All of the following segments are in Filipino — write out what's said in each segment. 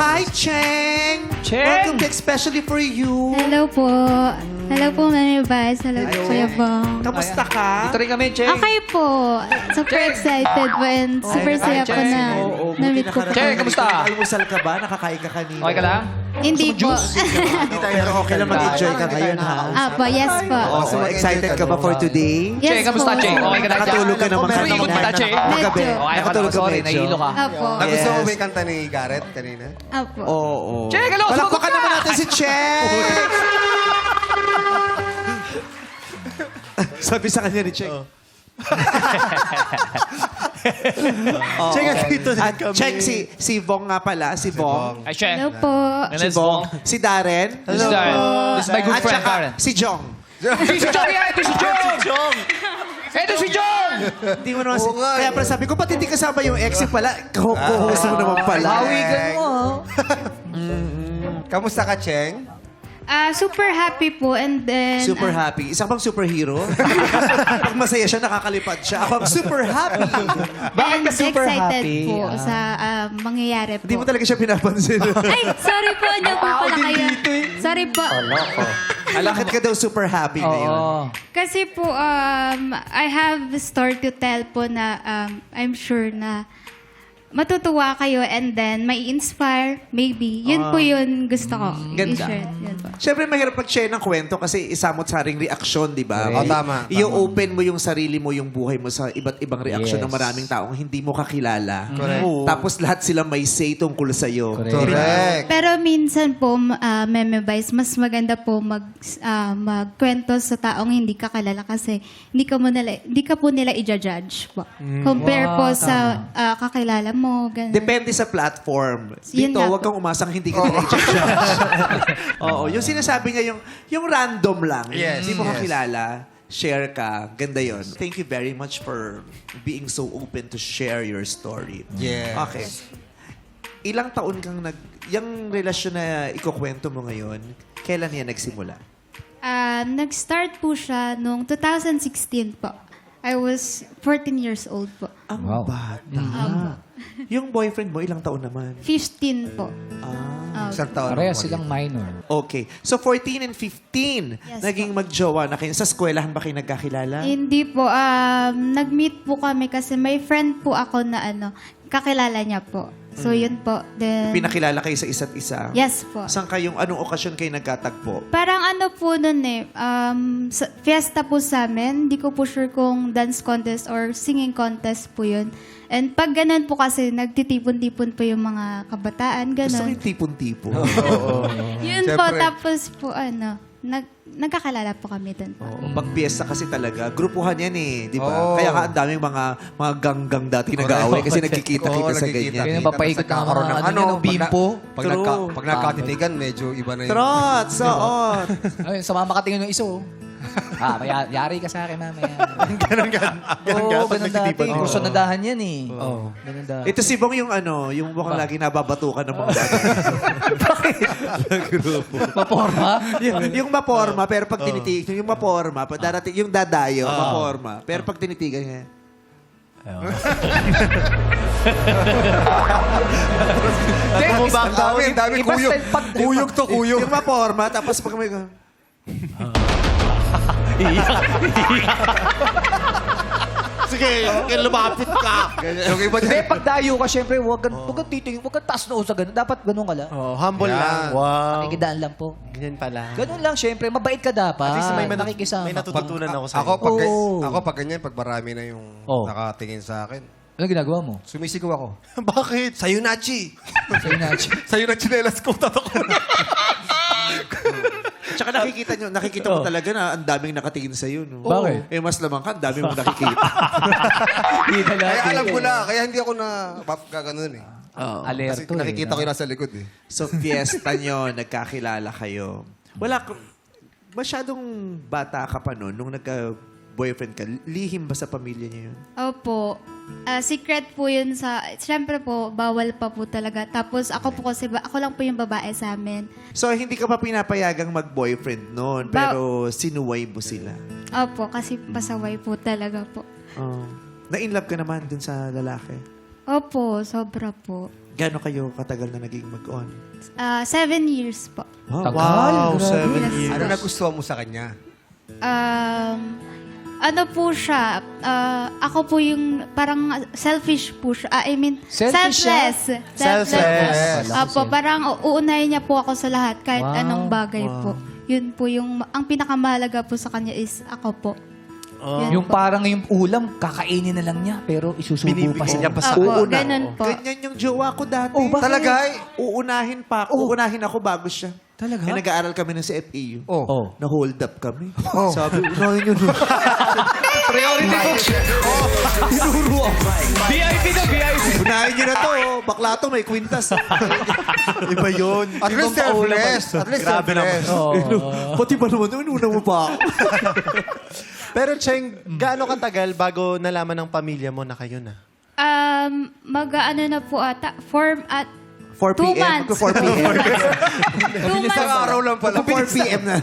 Hi, Cheng! Cheng! Welcome to Especially For You. Hello po. Hello po, Mami Vice. Hello po, Kuya Bong. Kamusta ka? Ito rin kami, Cheng. Okay po. Super excited po and super saya po na na-meet ko po. Cheng, kamusta? Almusal ka ba? Nakakain ka kanina? Okay ka lang? Hindi po. Pero okay lang mag-enjoy ka ngayon, ha? Apo, yes po. Oh, so excited ka ba for today? Yes Cheng, kamusta, po. Cheng? Okay ka lang? Nakatulog ka naman Very good ba, Cheng? Magabi. Medyo. Okay, Nakatulog ka sorry, medyo. nahihilo ka. Apo. Nagusto mo Yes. ba yung kanta ni Garrett kanina? Apo. Oo. Cheng, hello, sumagot Palakpakan ka! naman natin si Cheng! Sabi sa kanya ni Cheng. Cheng, dito din At kami. Cheng, si Vong nga pala. Si Vong. Ay, Cheng. Hello po. Si Vong. Si Darren. This is Darren. This is my good At friend, saka, Darren. si Jong. Si Chong yan! Ito si Chong! Ito si Chong! Hindi mo naman si... Oo nga, Kaya eh. pala sabi ko, pati hindi kasama yung ex pala. Co-host mo naman pala. Hawigan mo. Kamusta ka, Cheng? Super happy po and then... Super happy. Isa bang superhero? Pag masaya siya, nakakalipad siya. Ako ang super happy. Bakit and ka super excited happy? po sa mangyayari po. Hindi mo talaga siya pinapansin. Ay, sorry po. Hindi po pala kayo. Sorry po. Bakit ka daw super happy ngayon? Oo. Kasi po, I have a story to tell po na I'm sure na matutuwa kayo and then may inspire, maybe. Yun po yun gusto ko. Ganda. I-share. Yun po. Siyempre, mahirap mag-share ng kwento kasi isamot-saring reaksyon, di ba? Oo, tama. I-open mo yung sarili mo, yung buhay mo sa iba't ibang reaksyon Yes. ng maraming taong hindi mo kakilala. Correct. Oo. Tapos lahat sila may say tungkol sa'yo. Correct. Pero minsan po, Meme Vice, mas maganda po magkwento sa taong hindi ka kilala kasi hindi ka po nila i-judge po. Compare po sa kakilala mo, ganun. Depende sa platform. Yun Dito, nga huwag po. kang umasang hindi ka nila i-judge. Oo, yung sinasabi niya, yung random lang. Yes, Hindi mo yes. kakilala, share ka. Ganda yon. Thank you very much for being so open to share your story. Yes. Okay. Ilang taon kang yung relasyon na ikukwento mo ngayon, kailan yan nagsimula? Nag-start po siya noong 2016 po. I was 14 years old po. Ang Wow. bata. Yung boyfriend mo, ilang taon naman? 15 po. Isang taon. Pareha silang minor. Okay. So, 14 and 15, Yes, naging magjowa na kayo. Sa eskwelahan ba kayo nagkakilala? Hindi po. Nag-meet po kami kasi may friend po ako na kakilala niya po. So, yun po. Then, Pinakilala kayo sa isa't isa? yes po. Saan kayong, anong okasyon kayo nagkatagpo? Parang po nun fiesta po sa amin. Hindi ko po sure kung dance contest or singing contest po yun. And pag ganun po kasi, nagtitipon-tipon po yung mga kabataan, Gusto ko ganun. yung tipon-tipon. Yun po, Siyempre. tapos po nagkakalala po kami dun po. Pag piyesta kasi talaga, grupuhan yan eh, di ba? Oo. Kaya nga ang daming mga ganggang dati nag-aaway kasi nagkikita-kita Oo, sa nagkikita. ganyan. Yun yung papaikot ng mga Nagkakaroon ng ano, bimpo. True. Pag nagkatitigan, medyo iba na yun. Trots! Oo. Ay, sa mama katingin ng iso. Yari ka sa akin mamaya. Ganun. Oo, ganun dati. Kursunadahan yan eh. Oo. Ganun dati. Ito si Bong yung mukhang lagi nababatukan ng mga dati. Maporma? yung maporma, pero pag tinitigan, yung maporma, pag darating, yung dadayo, maporma. Pero pag tinitigan niya, Ang dami Iba kuyog. style pag... Kuyog to kuyog. yung maporma, tapos pag may... Sige, lumapit ka. Yung iba Hindi, dyan. pag dayo ka, syempre, huwag kang titingin, huwag kang taas noo sa ganun. Dapat ganun ka lang. Oh, humble Yan. lang. Wow. Nakikidaan lang po. Ganyan pala. Ganun lang, syempre. Mabait ka dapat. At least may nakikisama. may natututunan ako sa Oo. Ako pag ganyan, pag marami na yung Oo. nakatingin sa akin, Ano ginagawa mo? sumisigaw ako. Bakit? Sa'yo na, Chi! Sa'yo na. Sa'yo na, chinelas ko. Tato ko. Tsaka nakikita mo talaga na ang daming nakatingin sa'yo, no? Bakit? Eh, mas lamang ka, ang dami mo nakikita. Hindi na Kaya natin. alam ko na, kaya hindi ako na gaganon eh. Kasi Alerto nakikita ko yung nasa likod eh. So, fiesta nyo, nagkakilala kayo. Masyadong bata ka pa noon, nung nagka-boyfriend ka, lihim ba sa pamilya niyo yun? Opo. Secret po yun sa... Siyempre po, bawal pa po talaga. Tapos ako po kasi, ako lang po yung babae sa amin. So, hindi ka pa pinapayagang mag-boyfriend noon, pero sinuway mo sila. Opo, kasi pasaway po talaga po. Na-in love ka naman dun sa lalaki. Opo, sobra po. Gano'n kayo katagal na naging mag-on? 7 years po. Wow, Yes. 7 years. Ano nagustuhan mo sa kanya? Ano po siya, ako po yung parang selfish po siya. I mean, Selfish siya? Selfless. Apo, parang uunahin niya po ako sa lahat kahit Wow. anong bagay po. Yun po yung, ang pinakamahalaga po sa kanya is ako po. Yun Yung po. parang yung ulam, kakainin na lang niya, pero isusubo pa Binibigyan siya. niya pa sa... Opo, ganun po. Ganyan yung jowa ko dati. Oh, bakit? Talaga? Uunahin pa ako. Uunahin ako bago siya. Talaga? Eh, nag-aaral kami ng CFAU. Oh. Na-hold up kami. Sabi, unahin yun. Priority book. Tinuro ako. VIP na VIP. Unahin nyo na to. Bakla to, may kwintas. Iba yun. At least selfless. At least Grabe naman. selfless. Pati ba naman, inuna mo pa ako. Pero Cheng, gaano katagal bago nalaman ng pamilya mo na kayo na? Mag-ano na po ata, 4 2 p.m. months. 4 p.m. 2 months, Araw lang pala. 4 p.m. na.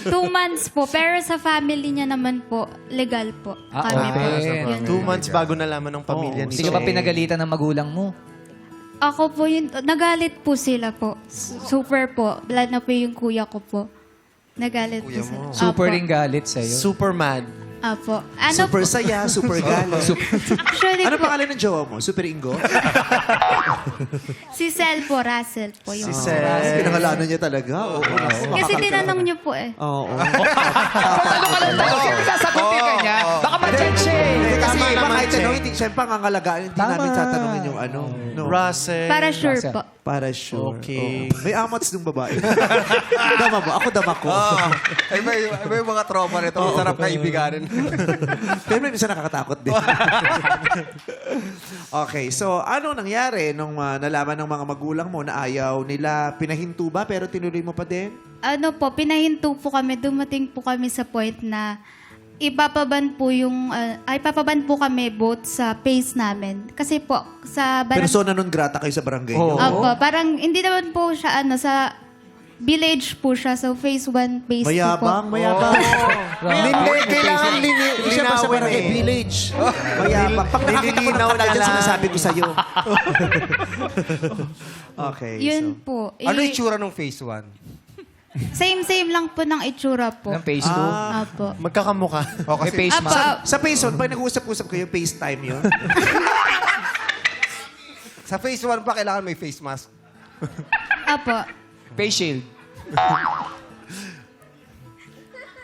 2 months po. Pero sa family niya naman po, legal po. Ah, Kami po. open. Yun. 2 months bago nalaman ng pamilya ni Hindi ka ba Cheng. pinagalitan ng magulang mo? Ako po yun, nagalit po sila po. Super po. Lalo na po yung kuya ko po. Nagalit po sila. Super Apo. ring galit sa'yo. Super mad. Apo. Ano Super po? saya, super gala. Actually Ano po, pangalan ng jowa mo? Super Ingo? si Sel po, Russell po yung... Si Sel. Pinangalanan niya talaga. Oo. Kasi tinanong niyo po eh. Oo. Ano ka lang tanong? Sino sasagutin ka niya? Baka ma-check siya eh. Kasi Tama iba naman, kahit Che. tanong, hindi, siyempre ang angalagaan, hindi Tama. namin tatanungin yung ano. No. Russell. Para sure Russell. po. Para sure. Okay. Oo. May amats ng babae. Dama mo. Ako dama ko. Ay, may mga tropa nito. Masarap na ibiganin. Pero may minsan nakakatakot din. Okay, so ano nangyari nung nalaman ng mga magulang mo na ayaw nila pinahinto ba pero tinuloy mo pa din? Ano po, pinahinto po kami. Dumating po kami sa point na ipapaban po yung... ipapaban po kami both sa pace namin. Kasi po, sa Persona non grata kayo sa barangay niyo. Opo, parang hindi naman po siya sa village po siya. So phase 1, phase 2 po. Mayabang, mayabang. Hindi, kailangan Hindi siya pa sa linawin barangay eh. village. Mayabang. Pag nakakita ko ng Nililinaw kanal na dyan, lang. sinasabi ko sa'yo. Okay. Yun so. po. Ano itsura ng phase 1? Same lang po ng itsura po. Ng face 2. Opo. Magkakamukha. May face Apo, mask. Sa face on, pag nag-uusap-usap kayo, FaceTime yun. Sa phase 1 pa, kailangan may face mask. Apo. Face shield.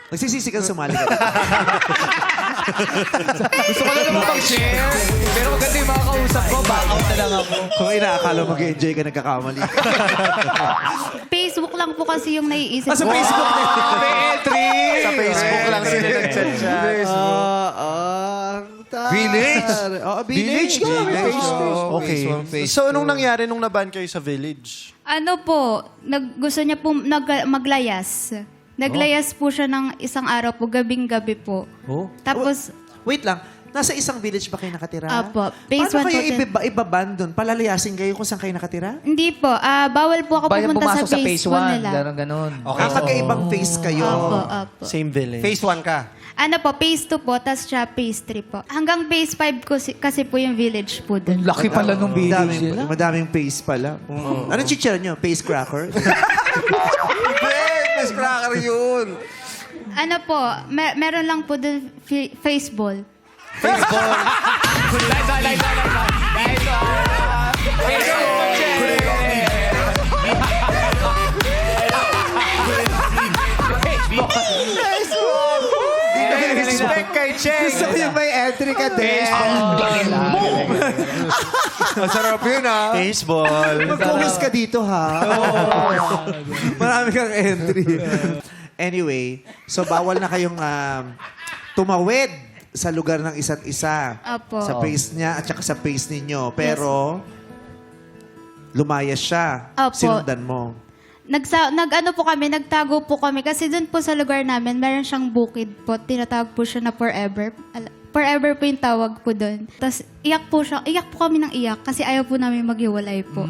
Nagsisisi kang sumali ka. Gusto ko na naman pag-share. Pero maganda yung mga kausap ko. Back out na lang ako. Kung inaakala mag-enjoy ka, nagkakamali. Facebook lang po kasi yung naiisip Sa ko. Facebook na May entry! Sa Facebook lang sila nag-chat siya. Village? Village ka. Okay. So, anong nangyari nung naban kayo sa village? Ano po, gusto niya po maglayas. Naglayas po siya ng isang araw po, gabing-gabi po. Oh. Tapos, Wait lang. Nasa isang village ba kayo nakatira? Apo. Phase Paano 1 kayo po din. ibaban doon? Palalayasin kayo kung saan kayo nakatira? hindi po, bawal po ako Bayan pumunta pumasok sa sa phase phase 1 1. nila. Ganon. Magkaibang phase kayo. Opo. Same village. Phase 1 ka. Ano po, phase 2 po, tas siya phase 3 po. Hanggang phase 5 kasi po yung village po Ang doon. laki pala nung village nila. Madaming phase pala. Anong chichira nyo? Phase cracker? Hindi, mas cracker yun. Ano po, meron lang po doon face ball. Respect kay Cheng. Gusto ko yung may entry ka din. Masarap yun, ha? Baseball. Mag-focus ka dito, ha? Marami kang entry. Anyway, so bawal na kayong tumawid sa lugar ng isa't isa. Apo. Sa pace niya at saka sa pace ninyo. Pero, lumayas siya. Opo. Sinundan mo. Nag-ano po kami, nagtago po kami kasi doon po sa lugar namin, meron siyang bukid po. Tinatawag po siya na forever. Forever po yung tawag po doon. Tapos iyak po kami ng iyak kasi ayaw po namin maghiwalay po.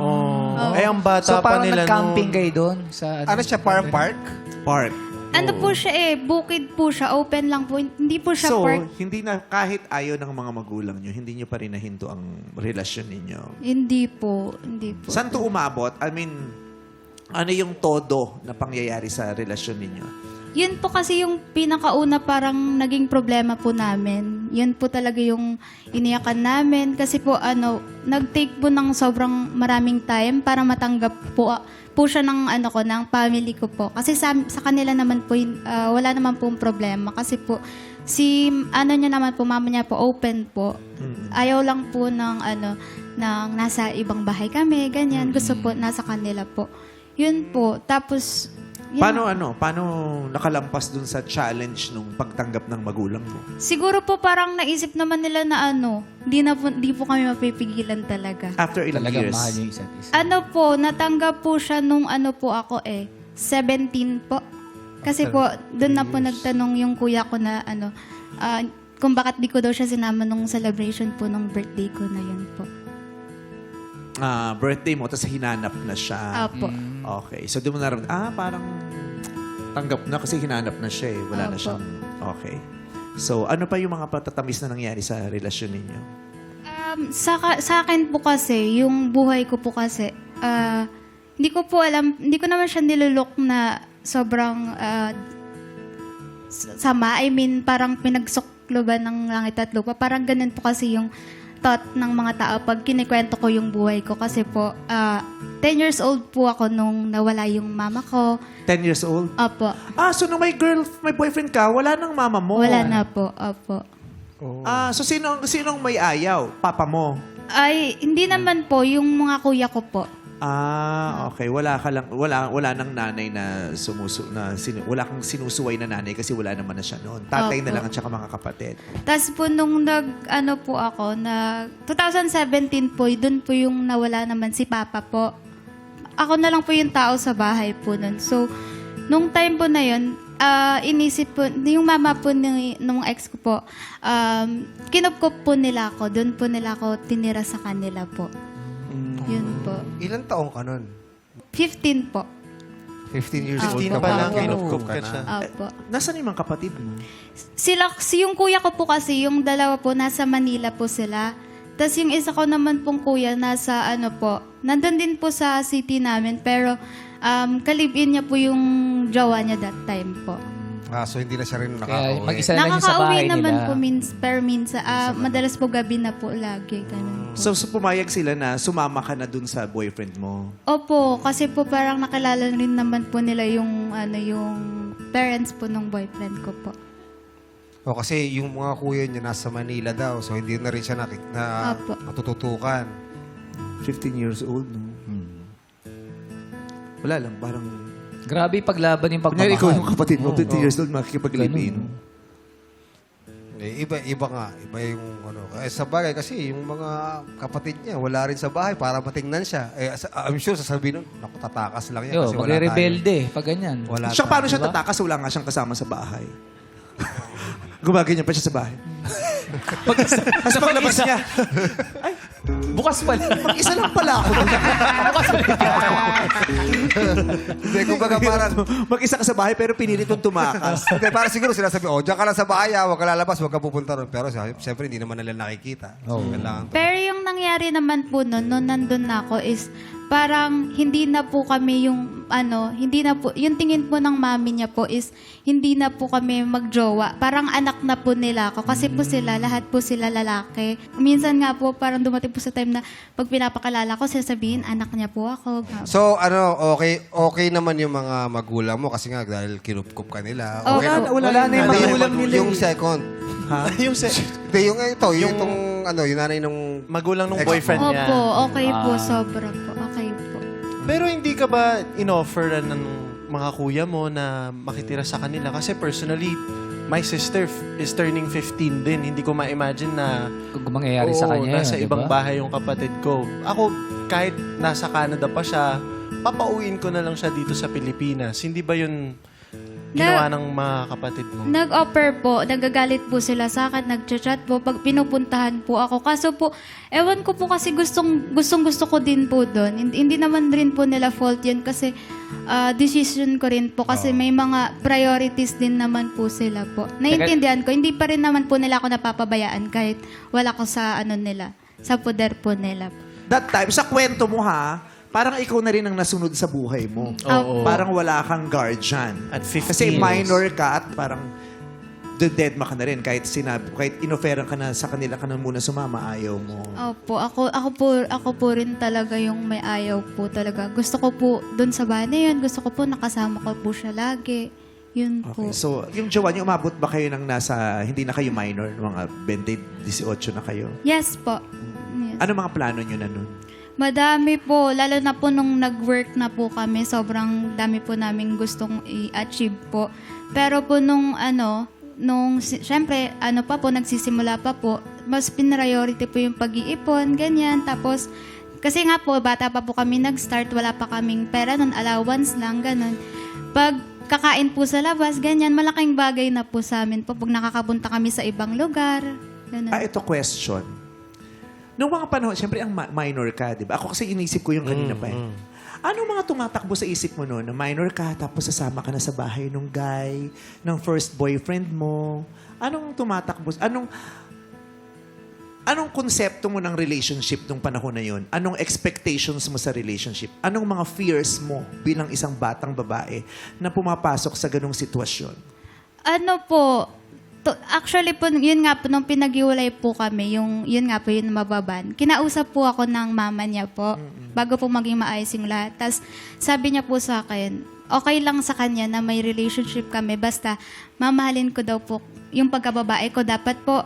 Oh. Eh, ang bata So pa parang nila nag-camping kayo doon? Sa, Ano siya, parang park? Park. Ano po siya bukid po siya, open lang po. Hindi po siya So, park. hindi na, kahit ayaw ng mga magulang nyo, hindi nyo pa rin nahinto ang relasyon ninyo. Hindi po. Saan to umabot? I mean, ano yung todo na pangyayari sa relasyon ninyo? Yun po kasi yung pinakauna parang naging problema po namin. Yun po talaga yung iniyakan namin. Kasi po nag-take po ng sobrang maraming time para matanggap po siya ng ng family ko po. Kasi sa kanila naman po, wala naman pong problema. Kasi po, niya naman po, mama niya po, open po. Ayaw lang po ng nasa ibang bahay kami, ganyan. Gusto po, nasa kanila po. Yun po. Tapos, yun. Paano nakalampas dun sa challenge nung pagtanggap ng magulang mo? Siguro po parang naisip naman nila na di po kami mapipigilan talaga. After ilang Talagang years? mahal niyo yung isa't isa. Natanggap po siya nung po ako 17 po. Kasi po, doon na po nagtanong yung kuya ko na kung bakit di ko daw siya sinama nung celebration po nung birthday ko na yun po. Birthday mo, tapos hinanap na siya. Apo. Okay. So, di mo naramdaman, parang tanggap na kasi hinanap na siya eh. Wala na Opo. siyang... Okay. So, ano pa yung mga patatamis na nangyari sa relasyon ninyo? Sa akin po kasi, yung buhay ko po kasi, hindi ko po alam, hindi ko naman siya nilulok na sobrang sama. I mean, parang pinagsukloban ng langit at lupa. Parang ganun po kasi yung thought ng mga tao pag kinikwento ko yung buhay ko. Kasi po, 10 years old po ako nung nawala yung mama ko. 10 years old? Opo. So nung may boyfriend ka, wala nang mama mo? Wala na po. Opo. So sinong may ayaw? Papa mo? Ay, hindi naman po. Yung mga kuya ko po. Okay. Wala nang nanay na wala kang sinusuway na nanay kasi wala naman na siya noon. Tatay na Opo. lang at saka mga kapatid. Tapos po nung 2017 po, dun po yung nawala naman si Papa po. Ako na lang po yung tao sa bahay po nun. So, nung time po na yun, inisip po, yung mama po nung ex ko po, kinupkup po nila ako. Dun po nila ako tinira sa kanila po. Yun po. Ilan taong ka nun? 15 po. 15 years Opo. old ka pa lang, kinupkup ka na. Opo. Nasaan yung mga kapatid mo? Yung kuya ko po kasi, yung dalawa po, nasa Manila po sila. Tapos yung isa ko naman pong kuya, nasa nandun din po sa city namin, pero kalibin niya po yung jowa niya that time po. So hindi na siya rin Kaya nakaka-uwi. mag-isa na lang yung sa Nakaka-uwi bahay naman nila. po minsan. Madalas po gabi na po lagi. Ganun. So pumayag sila na sumama ka na dun sa boyfriend mo? Opo, kasi po parang nakilala rin naman po nila yung parents po ng boyfriend ko po. Kasi yung mga kuya niya nasa Manila daw, so hindi na rin siya Apo. natututukan. 15 years old, no? Wala lang, parang... Grabe yung paglaban yung Kunyari, ikaw yung pagmamahal. kapatid mo, 15 years old, makikipag-live-in. Iba nga. Iba yung sa bagay kasi yung mga kapatid niya, wala rin sa bahay para matingnan siya. I'm sure sasabihin nun, naku, tatakas lang yan Yo, kasi wala tayo. magre-rebelde pag ganyan. Wala Siya, paano siya diba? tatakas? Wala nga siyang kasama sa bahay. Gumaganyan pa siya sa bahay. Tapos paglabas niya, Bukas pa lang. mag-isa lang pala ako. Hindi, kumbaga parang, Mag-isa ka sa bahay pero pinilit mong tumakas. hindi, parang siguro sinasabi, diyan ka lang sa bahay, huwag ka lalabas, huwag ka pupunta ron. Pero siyempre, hindi naman nila nakikita. So, kailangan Pero yung nangyari naman po nung nandun na ako is parang hindi na po kami yung yung tingin po ng mami niya po is hindi na po kami magjowa. Parang anak na po nila ako. Kasi po lahat po sila lalaki. Minsan nga po parang dumating po sa time na pag pinapakalala ko, sasabihin, anak niya po ako. So, okay naman yung mga magulang mo kasi nga dahil kinupkup ka nila. Opo. Okay na. Wala na yung Hindi, magulang nila. yung second. Ha? Hindi, yung yung nanay nung Magulang ng Ex- boyfriend niya. Opo, okay po. Sobra po. Okay po. Pero hindi ka ba in-offer ng mga kuya mo na makitira sa kanila? Kasi personally, my sister is turning 15 din. Hindi ko ma-imagine na Kung mangyayari sa kanya nasa yun, diba? ibang bahay yung kapatid ko. Ako, kahit nasa Canada pa siya, papauwiin ko na lang siya dito sa Pilipinas. Hindi ba yun ginawa ng mga kapatid mo? Nag-offer po, nagagalit po sila sa akin, nag-chat po, pag pinupuntahan po ako. Kaso po, ewan ko po kasi gustong gusto ko din po doon. Hindi naman rin po nila fault yun kasi decision ko rin po kasi may mga priorities din naman po sila po. Naiintindihan ko, hindi pa rin naman po nila ako napapabayaan kahit wala ko sa nila, sa poder po nila. That time, sa kwento mo ha, parang ikaw na rin ang nasunod sa buhay mo. Oo. Parang wala kang guardian. At 15 Kasi years. minor ka at parang dead ma ka na rin. Kahit inoferan ka na sa kanila ka na muna sumama, ayaw mo. Opo, ako po rin talaga yung may ayaw po talaga. Gusto ko po doon sa bahay na yun, gusto ko po nakasama ko po siya lagi. Yun po. Okay. So, yung jowa niyo, umabot ba kayo ng hindi na kayo minor, mga 20, 18 na kayo? Yes po. Yes. Ano mga plano niyo na nun? Madami po, lalo na po nung nag-work na po kami, sobrang dami po namin gustong i-achieve po. Pero po syempre, nagsisimula pa po, mas priority po yung pag-iipon, ganyan. Tapos, kasi nga po, bata pa po kami nag-start, wala pa kaming pera nun, allowance lang, ganun. Pag kakain po sa labas, ganyan, malaking bagay na po sa amin po pag nakakapunta kami sa ibang lugar, ganun. Ito question. Noong mga panahon, syempre ang minor ka, di ba? Ako kasi inisip ko yung kanina pa eh. Anong mga tumatakbo sa isip mo noon na minor ka tapos sasama ka na sa bahay nung guy, ng first boyfriend mo? Anong tumatakbo? Anong konsepto mo ng relationship nung panahon na yun? Anong expectations mo sa relationship? Anong mga fears mo bilang isang batang babae na pumapasok sa ganong sitwasyon? Actually po, yun nga po, nung pinag-iwalay po kami, yun nga po, yun mababan. Kinausap po ako ng mama niya po, bago po maging maayos yung lahat. Tapos, sabi niya po sa akin, okay lang sa kanya na may relationship kami, basta mamahalin ko daw po yung pagkababae ko. Dapat po,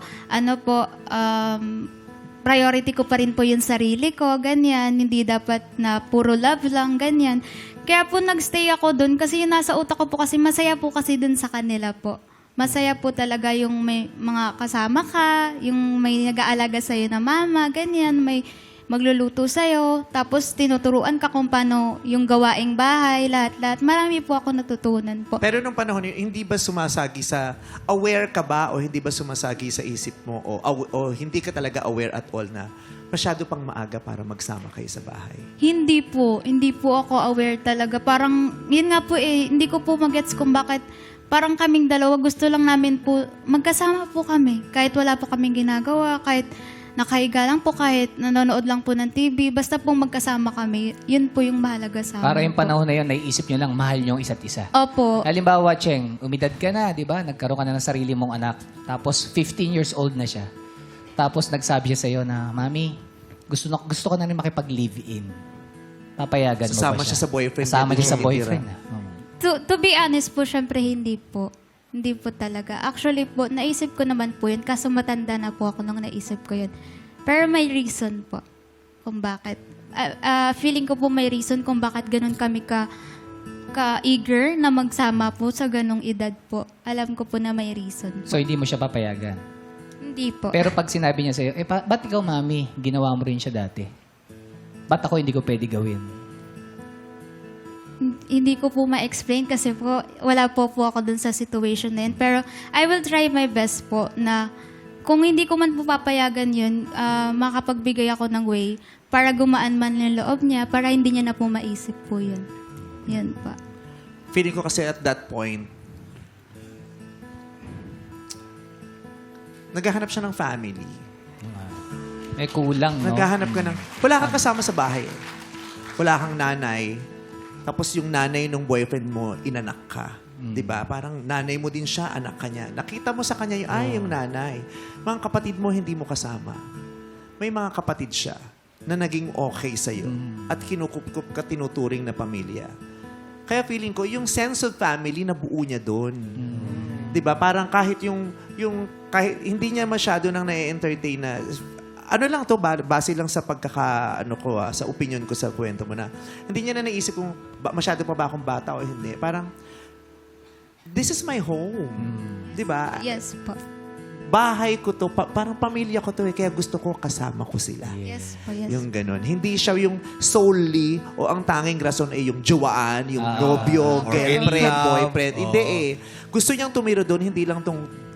priority ko pa rin po yung sarili ko, ganyan. Hindi dapat na puro love lang, ganyan. Kaya po nagstay ako dun kasi yung nasa utak ko po kasi masaya po kasi dun sa kanila po. Masaya po talaga yung may mga kasama ka, yung may nag-aalaga sa'yo na mama, ganyan, may magluluto sa'yo, tapos tinuturuan ka kung paano yung gawaing bahay, lahat-lahat. Marami po ako natutunan po. Pero nung panahon yun, hindi ba sumasagi sa, aware ka ba o hindi ba sumasagi sa isip mo o hindi ka talaga aware at all na masyado pang maaga para magsama kayo sa bahay? Hindi po ako aware talaga. Parang, yun nga po hindi ko po magets kung bakit parang kaming dalawa, gusto lang namin po, magkasama po kami. Kahit wala po kaming ginagawa, kahit nakahiga lang po, kahit nanonood lang po ng TV, basta pong magkasama kami, yun po yung mahalaga sa amin. Para yung po. panahon na yun, naiisip nyo lang, mahal nyo ang isa't isa. Opo. Halimbawa, Cheng, umidad ka na, di ba? Nagkaroon ka na ng sarili mong anak. Tapos, 15 years old na siya. Tapos, nagsabi siya sa'yo na, Mami, gusto ko na rin makipag-live-in. Papayagan mo ba siya? Sasama siya sa boyfriend niya, Kasama doon siya sa siya boyfriend. titira. To be honest po, syempre hindi po. Hindi po talaga. Actually po, naisip ko naman po yun, kaso matanda na po ako nung naisip ko yun. Pero may reason po kung bakit. Feeling ko po may reason kung bakit ganun kami ka-eager na magsama po sa ganung edad po. Alam ko po na may reason. So, hindi mo siya papayagan. Hindi po. Pero pag sinabi niya sa'yo, ba't ikaw, Mami, ginawa mo rin siya dati? Ba't ako hindi ko pwede gawin? Hindi ko po ma-explain kasi po wala po ako dun sa situation na yun. Pero I will try my best po na kung hindi ko man po papayagan yun, makapagbigay ako ng way para gumaan man yung loob niya, para hindi niya na po maisip po yun. Yun pa. Feeling ko kasi at that point, naghahanap siya ng family. May kulang, no? Naghahanap ka ng... Wala kang kasama sa bahay. Wala kang nanay. Tapos yung nanay ng boyfriend mo, inanak ka. 'Di ba? Parang nanay mo din siya, anak ka niya. Nakita mo sa kanya yung nanay. Mga kapatid mo, hindi mo kasama. May mga kapatid siya na naging okay sa'yo. At kinukup-kup ka, tinuturing na pamilya. Kaya feeling ko, yung sense of family na buo niya doon. 'Di ba? Parang kahit kahit hindi niya masyado nang na-entertain na ano lang to, base lang sa sa opinion ko sa kwento mo na hindi niya na naisip kung masyado pa ba akong bata o hindi. Parang, this is my home. Di ba? Yes po. Bahay ko to, parang pamilya ko to kaya gusto ko kasama ko sila. Yes po, yes. Yung ganun. Hindi siya yung solely o ang tanging rason ay yung jowaan, yung nobyo, or girlfriend, in love. boyfriend. Oo. Hindi eh. Gusto niyang tumiro doon, hindi lang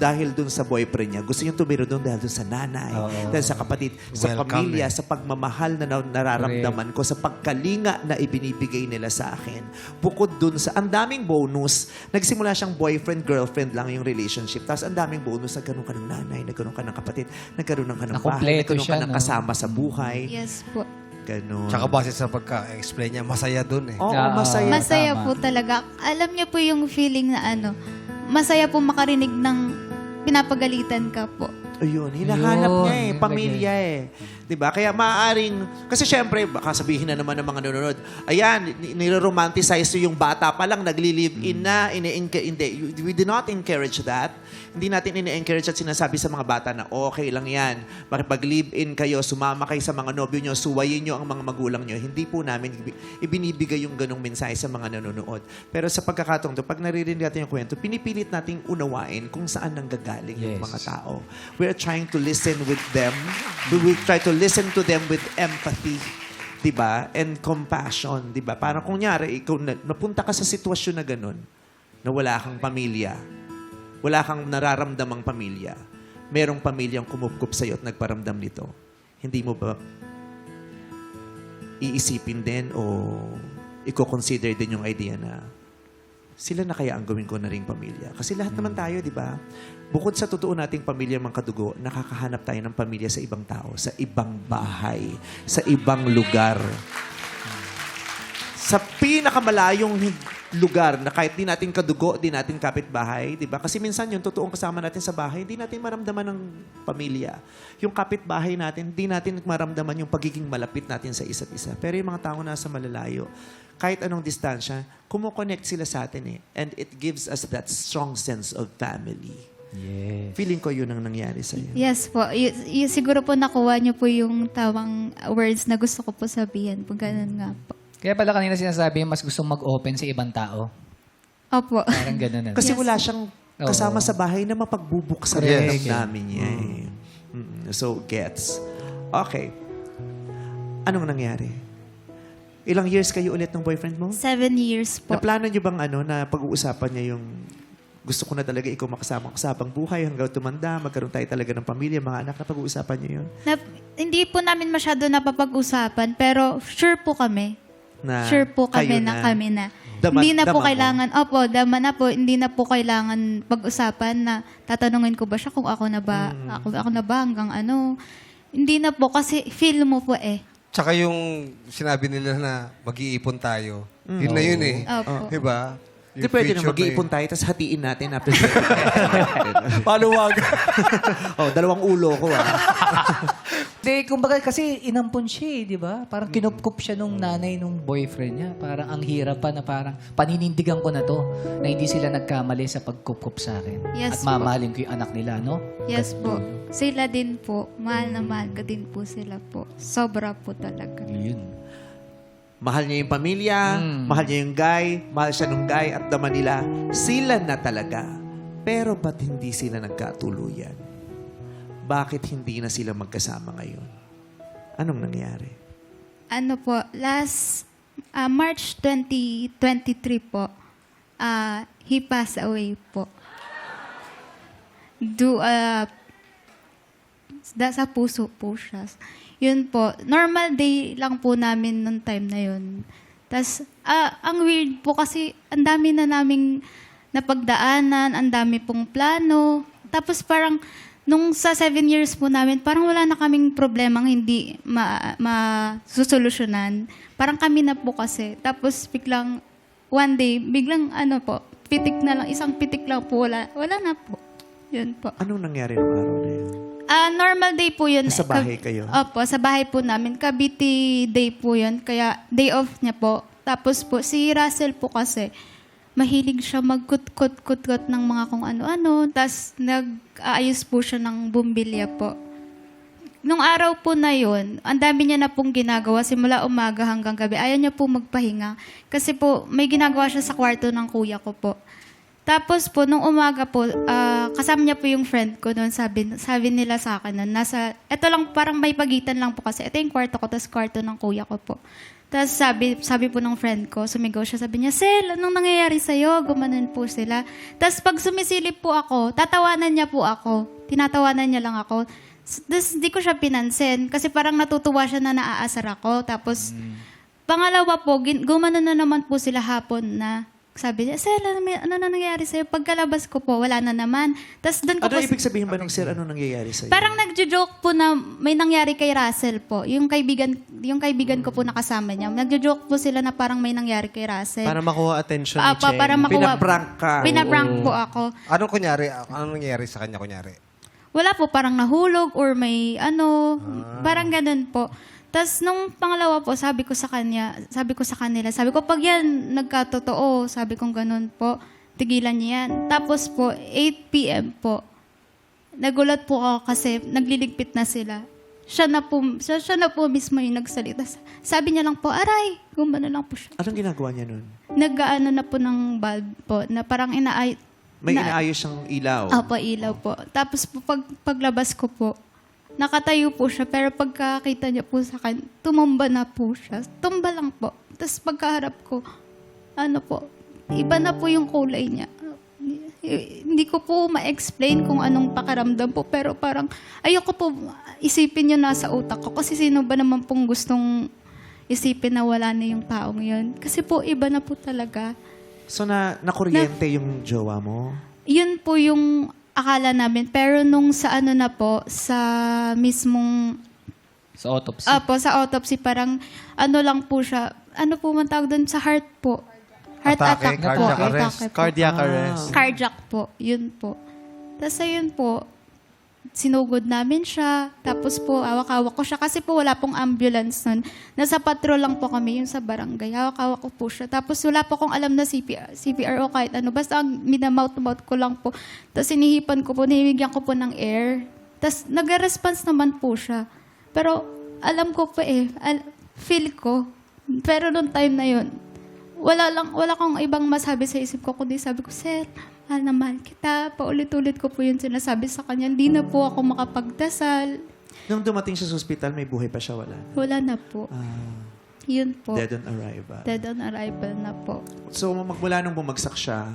dahil doon sa boyfriend niya. Gusto niyang tumiro doon dahil doon sa nanay, dahil sa kapatid, sa Welcome, pamilya, eh. sa pagmamahal na nararamdaman ko, sa pagkalinga na ibinibigay nila sa akin. Bukod doon sa, ang daming bonus, nagsimula siyang boyfriend-girlfriend lang yung relationship. Tapos ang daming bonus, nagkaroon ka ng nanay, nagkaroon ka ng kapatid, nagkaroon ka ng bahay, Nakumpleto nagkaroon ka siya, ng no? kasama sa buhay. Yes po. Ganon. Tsaka base sa pagka-explain niya, masaya dun eh. Oo, Ah, masaya. Masaya tama. po talaga. Alam niyo po yung feeling na masaya po makarinig ng pinapagalitan ka po. Ayun, hinahanap Yun, niya eh, yun pamilya eh. 'Di ba? Kaya maaaring, kasi syempre, baka sabihin na naman ng mga nanonood, ayan, nire-romanticize yung bata pa lang, nagli-live-in na, hindi. We do not encourage that. Hindi natin ini-encourage at sinasabi sa mga bata na okay lang yan. Makipag-live-in kayo, sumama kayo sa mga nobyo nyo, suwayin nyo ang mga magulang nyo. Hindi po namin ibinibigay yung ganong mensahe sa mga nanonood. Pero sa pagkakataong to, pag naririnig natin yung kwento, pinipilit nating unawain kung saan nanggagaling yung Yes. mga tao. We are trying to listen with them. We try to listen to them with empathy. Diba? And compassion. Diba? Parang kunyari, ikaw napunta ka sa sitwasyon na ganun, na wala kang pamilya, wala kang nararamdamang pamilya, merong pamilyang kumupkup sa'yo at nagparamdam nito, hindi mo ba iisipin din o i-consider din yung idea na sila na kaya ang gawin ko na ring pamilya? Kasi lahat naman tayo, di ba? Bukod sa totoo nating pamilya mga kadugo, nakakahanap tayo ng pamilya sa ibang tao, sa ibang bahay, sa ibang lugar. Sa pinakamalayong lugar na kahit di natin kadugo, di natin kapitbahay, di ba? Kasi minsan yung totoong kasama natin sa bahay, di natin maramdaman ng pamilya. Yung kapitbahay natin, di natin maramdaman yung pagiging malapit natin sa isa't isa. Pero yung mga tao nasa malalayo, kahit anong distansya, kumo-connect sila sa atin eh. And it gives us that strong sense of family. Yes. Feeling ko yun ang nangyari sa'yo. Yes po. Siguro po nakuha niyo po yung tawang words na gusto ko po sabihin. Po ganun nga po. Kaya pala kanina sinasabi, mas gustong mag-open sa ibang tao. Opo. Parang gano'n. Kasi Yes. wala siyang kasama sa bahay na mapagbubuksan Correct. ng namin niya eh. So, gets. Okay. Anong nangyari? Ilang years kayo ulit ng boyfriend mo? 7 years po. Naplano niyo bang na pag-uusapan niya yung gusto ko na talaga ikaw makasama ko sa habang buhay hanggang tumanda, magkaroon tayo talaga ng pamilya, mga anak, na pag-uusapan niyo yun? Hindi po namin masyado napapag-usapan, pero sure po kami. Na Sure po kayo kami na kami na. Dama- Hindi na po dama mo? kailangan, opo, dama na po, hindi na po kailangan pag-usapan na tatanungin ko ba siya kung ako na ba, ako na ba hanggang ano. Hindi na po kasi feel mo po eh. Tsaka yung sinabi nila na mag-iipon tayo. Yun na yun eh. Opo. Diba? Hindi Yung pwede na future mag-iipon tayo, tapos hatiin natin after Paano wag? Oh, dalawang ulo ko Hindi, kumbaga kasi inampun siya di ba? Parang kinupkup siya nung nanay nung boyfriend niya. Parang ang hirap pa na parang paninindigan ko na to na hindi sila nagkamali sa pagkupkup sa akin. Yes At mamahalin ko yung anak nila, no? Yes po. Sila din po. Mahal na mahal ka din po sila po. Sobra po talaga. Yun. Mahal niya yung pamilya, mahal niya yung guy, mahal siya nung guy at naman nila, sila na talaga. Pero ba't hindi sila nagkatuluyan? Bakit hindi na sila magkasama ngayon? Anong nangyari? Ano po, last March 2023 po, he passed away po. Sa puso po siya. Yun po, normal day lang po namin nung time na yun. Tas, ang weird po kasi ang dami na naming napagdaanan, ang dami pong plano. Tapos parang, nung sa 7 years po namin, parang wala na kaming problemang hindi masusolusyonan. Parang kami na po kasi. Tapos biglang, one day, biglang ano po, pitik na lang, isang pitik lang po, wala na po. Yun po. Anong nangyari nung araw na yun? Normal day po yun. Sa bahay kayo? Opo, sa bahay po namin. Cavite day po yun. Kaya day off niya po. Tapos po, si Russell po kasi, mahilig siya magkut-kut-kut-kut ng mga kung ano-ano. Tapos nag-aayos po siya ng bumbilya po. Nung araw po na yun, ang dami niya na pong ginagawa simula umaga hanggang gabi. Ayaw niya po magpahinga. Kasi po, may ginagawa siya sa kwarto ng kuya ko po. Tapos po, nung umaga po, kasama niya po yung friend ko noon. Sabi nila sa akin noon, eto lang, parang may pagitan lang po kasi. Ito yung kwarto ko, tapos kwarto ng kuya ko po. Tapos sabi po ng friend ko, sumigaw siya, sabi niya, Sel, anong nangyayari sa'yo? Gumanon po sila. Tapos pag sumisilip po ako, tatawanan niya po ako. Tinatawanan niya lang ako. Tapos di ko siya pinansin kasi parang natutuwa siya na naaasar ako. Tapos pangalawa po, gumanon na naman po sila hapon na sabi niya, Sel, ano na nangyayari sa'yo? Pagkalabas ko po, wala na naman. Tapos doon ko Ano po... ibig sabihin ba ng sir? Ano nangyayari sa'yo? Parang nagjo-joke po na may nangyari kay Russell po. Yung kaibigan ko po nakasama niya. Nagjo-joke po sila na parang may nangyari kay Russell. Para makuha attention ni Cheng. Para makuha. Pinaprank ka. Pinaprank po ako. Anong nangyari sa kanya kunyari? Wala po, parang nahulog or may parang ganun po. Tapos nung pangalawa po, sabi ko sa kanila, pag yan nagkatotoo, sabi kong ganun po, tigilan niya yan. Tapos po, 8 p.m. po, nagulat po ako kasi nagliligpit na sila. Siya na po mismo yung nagsalita. Sabi niya lang po, aray, gumano lang po siya. Anong ginagawa niya nun? Nag-ano na po ng bulb po, na parang May inaayos siyang ilaw. Opo, ilaw po. Tapos po, paglabas ko po, nakatayo po siya, pero pagkakita niya po sa akin, tumumba na po siya. Tumba lang po. Tapos pagkaharap ko, iba na po yung kulay niya. Hindi ko po ma-explain kung anong pakiramdam po, pero parang ayoko po isipin yun nasa utak ko. Kasi sino ba naman pong gustong isipin na wala na yung taong yun? Kasi po, iba na po talaga. So nakuryente yung jowa mo? Yun po yung akala namin. Pero nung sa sa mismong... Sa autopsy. Sa autopsy, parang lang po siya. Ano po man tawag doon? Sa heart po. Heart Atake, attack po. cardiac arrest. Atake po. Cardiac arrest. Cardiac po. Yun po. Tapos ayun po, sinugod namin siya. Tapos po, hawak-hawak ko siya. Kasi po wala pong ambulance nun. Nasa patrol lang po kami, yun sa barangay. Hawak-hawak ko po siya. Tapos wala po akong alam na CPR o kahit ano. Basta ang minamouth-mouth ko lang po. Tapos inihipan ko po, nahihigyan ko po ng air. Tapos nag-response naman po siya. Pero alam ko po feel ko. Pero nung time na yun, wala kong ibang masabi sa isip ko, kundi sabi ko, Sir, mahal na mahal kita. Paulit-ulit ko po yun sinasabi sa kanya. Hindi na po ako makapagdasal. Nung dumating siya sa ospital, may buhay pa siya, wala na. Wala na po. Yun po. Dead on arrival. Dead on arrival na po. So magmula nung bumagsak siya,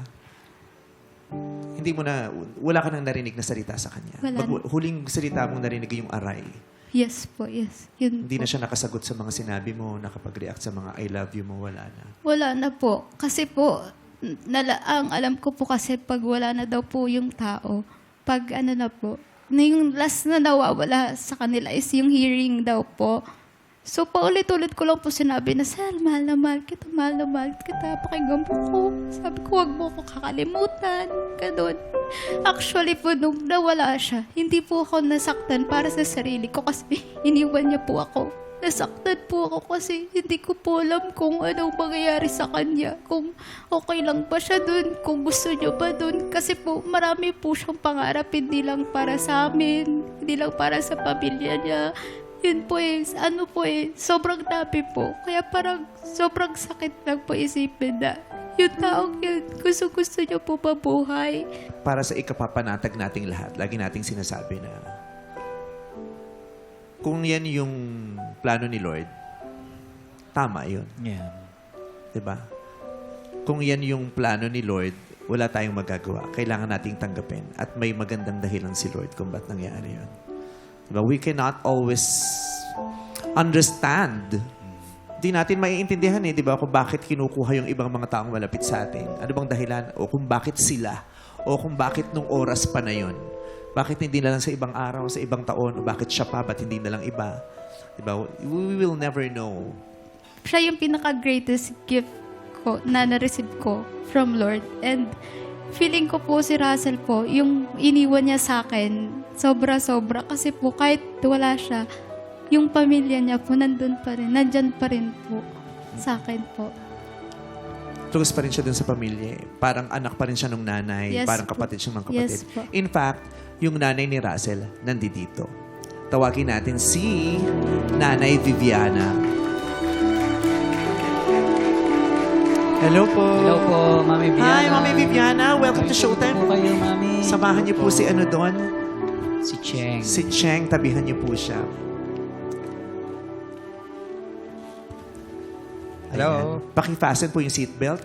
wala ka nang narinig na salita sa kanya. Wala. Huling salita mong narinig yung aray. Yes po, yes. Yun Hindi po. na siya nakasagot sa mga sinabi mo, nakapag-react sa mga I love you mo, wala na. Wala na po. Kasi po, ang alam ko po kasi pag wala na daw po yung tao, pag na po, yung last na nawawala sa kanila is yung hearing daw po. So, paulit-ulit ko lang po sinabi na, Sal, mahal na mahal kita, pakinggan mo ko. Sabi ko, huwag mo ko kakalimutan. Ganun. Actually po, nung nawala siya, hindi po ako nasaktan para sa sarili ko kasi iniwan niya po ako. Nasaktan po ako kasi hindi ko po alam kung anong mangyayari sa kanya. Kung okay lang ba siya dun, kung gusto niya ba dun. Kasi po, marami po siyang pangarap, hindi lang para sa amin, hindi lang para sa pamilya niya. Yun po sobrang dami po. Kaya parang sobrang sakit lang po isipin na yung taong yun, gusto niya po mabuhay. Para sa ikapapanatag nating lahat, lagi nating sinasabi na kung yan yung plano ni Lord, tama yun. Yeah. Diba? Kung yan yung plano ni Lord, wala tayong magagawa. Kailangan nating tanggapin. At may magandang dahilan si Lord kung ba't nangyari yun. Diba? We cannot always understand. Di natin maiintindihan diba? Kung bakit kinukuha yung ibang mga taong malapit sa atin. Ano bang dahilan? O kung bakit sila. O kung bakit nung oras pa na yun. Bakit hindi na lang sa ibang araw, sa ibang taon. O bakit siya pa, ba't hindi na lang iba. Diba? We will never know. Siya yung pinaka-greatest gift ko na na-receive ko from Lord. And feeling ko po si Russell po, yung iniwan niya sa akin, sobra-sobra. Kasi po kahit wala siya, yung pamilya niya po nandyan pa rin po sa akin po. Close pa rin siya dun sa pamilya. Parang anak pa rin siya nung nanay. Yes Parang po. kapatid siyang mga kapatid. Yes po. In fact, yung nanay ni Russell, nandito. Tawagin natin si Nanay Viviana. Hello po. Hello po, Mami Viviana. Hi, Mami Viviana. Welcome to Po Showtime. kayo, Mami. Samahan niyo po si ano doon? Si Cheng. Si Cheng. Tabihan niyo po siya. Hello. Paki-fasten po yung seatbelt.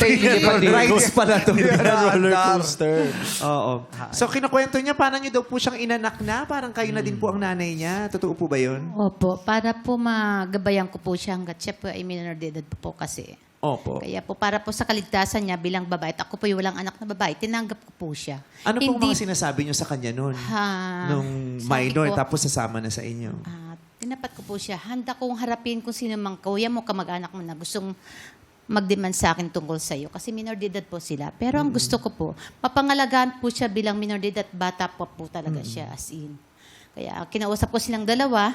Rides Rides pala to. Roller coaster. Oo. So, kinukwento niya, paano niyo daw po siyang inanak na? Parang kayo na din po ang nanay niya. Totoo po ba yun? Opo, para po magabayan ko po siya hanggat siya po ay minor de edad po kasi. Opo. Kaya po para po sa kaligtasan niya bilang babae, at ako po yung walang anak na babae, tinanggap ko po siya. Ano pong Hindi- mga sinasabi niyo sa kanya noon? Ha, Nung sabi minor, ko, tapos sasama na sa inyo? tinapat ko po siya. Handa kong harapin kung sino mang kuya mo, kamag-anak mo na gustong mag-demand sa akin tungkol sa iyo. Kasi minor de edad po sila. Pero ang gusto ko po, papangalagaan po siya bilang minor de edad, bata po talaga siya as in. Kaya kinausap ko silang dalawa,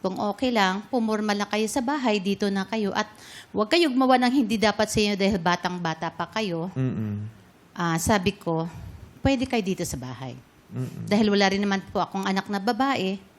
kung okay lang, pumormal na kayo sa bahay, dito na kayo. At huwag kayo gumawa ng hindi dapat sa inyo dahil batang-bata pa kayo. Sabi ko, pwede kayo dito sa bahay. Dahil wala rin naman po akong anak na babae,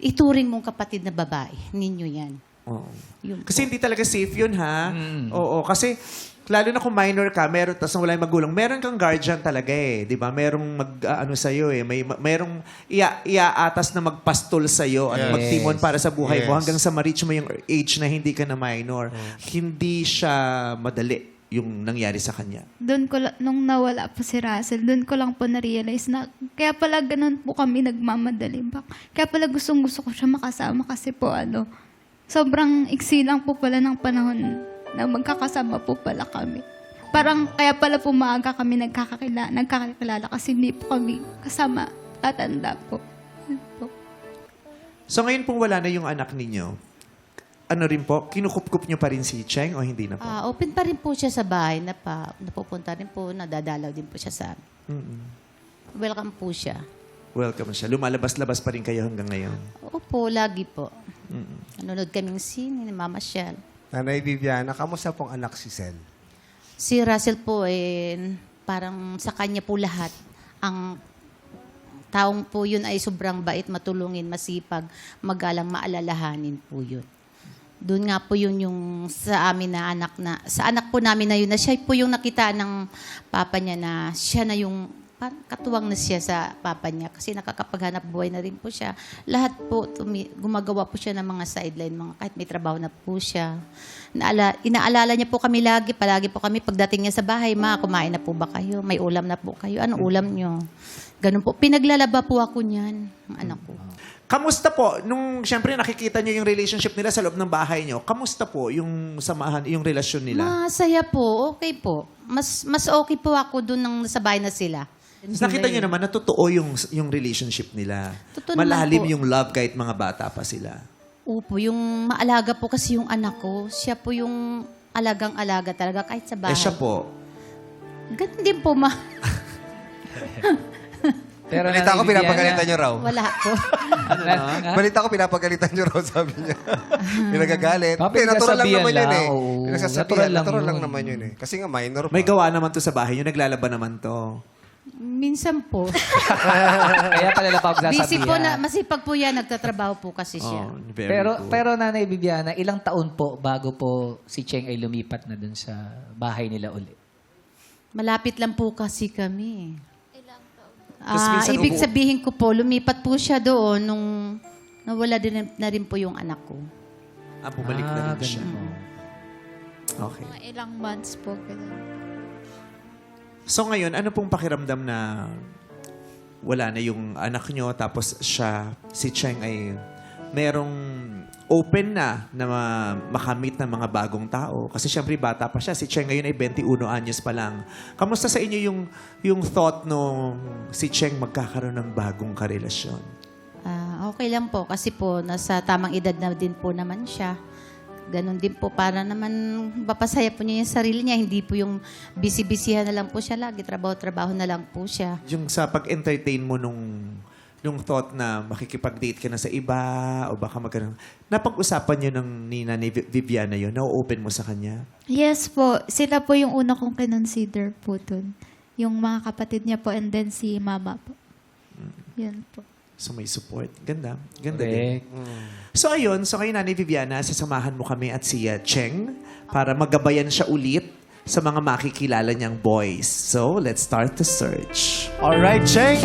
ituring mong kapatid na babae. Ninyo yan. Oo. Yun Kasi po. hindi talaga safe yun, ha? Oo, kasi lalo na kung minor ka, meron, tas wala yung magulang, meron kang guardian talaga eh. Di ba? Merong ano sa'yo eh. Merong iaatas na magpastol sa'yo at Yes. magtimon para sa buhay mo Yes. hanggang sa ma-reach mo yung age na hindi ka na minor. Hindi siya madali yung nangyari sa kanya. Doon ko nung nawala po si Russell, doon ko lang po na-realize na kaya pala ganun po kami nagmamadali. Kaya pala gustong-gusto ko siya makasama kasi po sobrang iksi lang po pala ng panahon na magkakasama po pala kami. Parang kaya pala po maaga kami nagkakakilala kasi hindi po kami kasama tatanda po. Yun po. So ngayon pong wala na yung anak ninyo, ano rin po, kinukup-kup nyo pa rin si Cheng o hindi na po? Open pa rin po siya sa bahay, napupunta rin po, nadadalaw din po siya sa amin. Welcome po siya. Welcome siya. Lumalabas-labas pa rin kayo hanggang ngayon. Opo, lagi po. Nanonood kaming sine, mamasyal. Nanay Viviana, kamusta pong anak si Sel? Si Russell po, parang sa kanya po lahat. Ang taong po yun ay sobrang bait, matulungin, masipag, magalang, maalalahanin po yun. Doon nga po yun yung sa amin na anak na, sa anak po namin na yun, na siya po yung nakita ng papa niya na siya na yung, parang katuwang na siya sa papa niya kasi nakakapaghanap buhay na rin po siya. Lahat po, gumagawa po siya ng mga sideline, kahit may trabaho na po siya. Inaalala niya po kami lagi, palagi po kami pagdating niya sa bahay, ma, kumain na po ba kayo? May ulam na po kayo? Anong ulam niyo? Ganun po. Pinaglalaba po ako niyan, ang anak ko. Kamusta po, nung siyempre nakikita niyo yung relationship nila sa loob ng bahay niyo, kamusta po yung samahan, yung relasyon nila? Masaya po, okay po. Mas okay po ako doon nang sa bahay na sila. Tapos nakita niyo naman na totoo yung relationship nila. Totoo naman Malalim po. yung love kahit mga bata pa sila. Opo, yung maalaga po kasi yung anak ko, siya po yung alagang-alaga talaga kahit sa bahay. Eh siya po, Ganun din po, ma. Pero Balita ko, Nanay pinapagalitan nyo raw. Wala po. Viviana, Balita ko, pinapagalitan nyo raw, sabi niya. Pinagagalit. Papi, Hindi, natural lang nasabihan naman yun lang, eh. oo. Pinagsasabihan, natural lang yun. naman yun eh. Kasi nga minor pa. may gawa naman to sa bahay niyo, naglalaban naman to. Minsan po. Kaya pala na pagsasabihan. Busy po na, masipag po yan, nagtatrabaho po kasi siya. Oh, very Pero, good. pero Nanay Viviana, ilang taon po bago po si Cheng ay lumipat na dun sa bahay nila uli? Malapit lang po kasi kami. Tapos minsan Ibig sabihin ko po, lumipat po siya doon nung nawala din na rin po yung anak ko. bumalik na rin siya. ganun. Okay. Mga ilang months po. Ganun. So ngayon, ano pong pakiramdam na wala na yung anak nyo, tapos siya, si Cheng ay merong open na makamit ng mga bagong tao. Kasi syempre bata pa siya. Si Cheng ngayon ay 21 anyos pa lang. Kamusta sa inyo yung thought no si Cheng magkakaroon ng bagong karelasyon? Okay lang po kasi po nasa tamang edad na din po naman siya. Ganon din po para naman mapasaya po niya yung sarili niya. Hindi po yung busy-busyhan na lang po siya lagi. Trabaho-trabaho na lang po siya. Yung sa pag-entertain mo nung thought na makikipag-date ka na sa iba o baka magkaroon. Napag-usapan niyo ni Nanay Viviana yun? Na-open mo sa kanya? Yes po. Sila po yung una kong kinonsider po dun. Yung mga kapatid niya po and then si mama po. Yun po. So may support. Ganda. Ganda din. Correct. So ayun, so kay Nanay Viviana, sasamahan mo kami at si Cheng para magabayan siya ulit sa mga makikilala niyang boys. So let's start the search. All right, Cheng.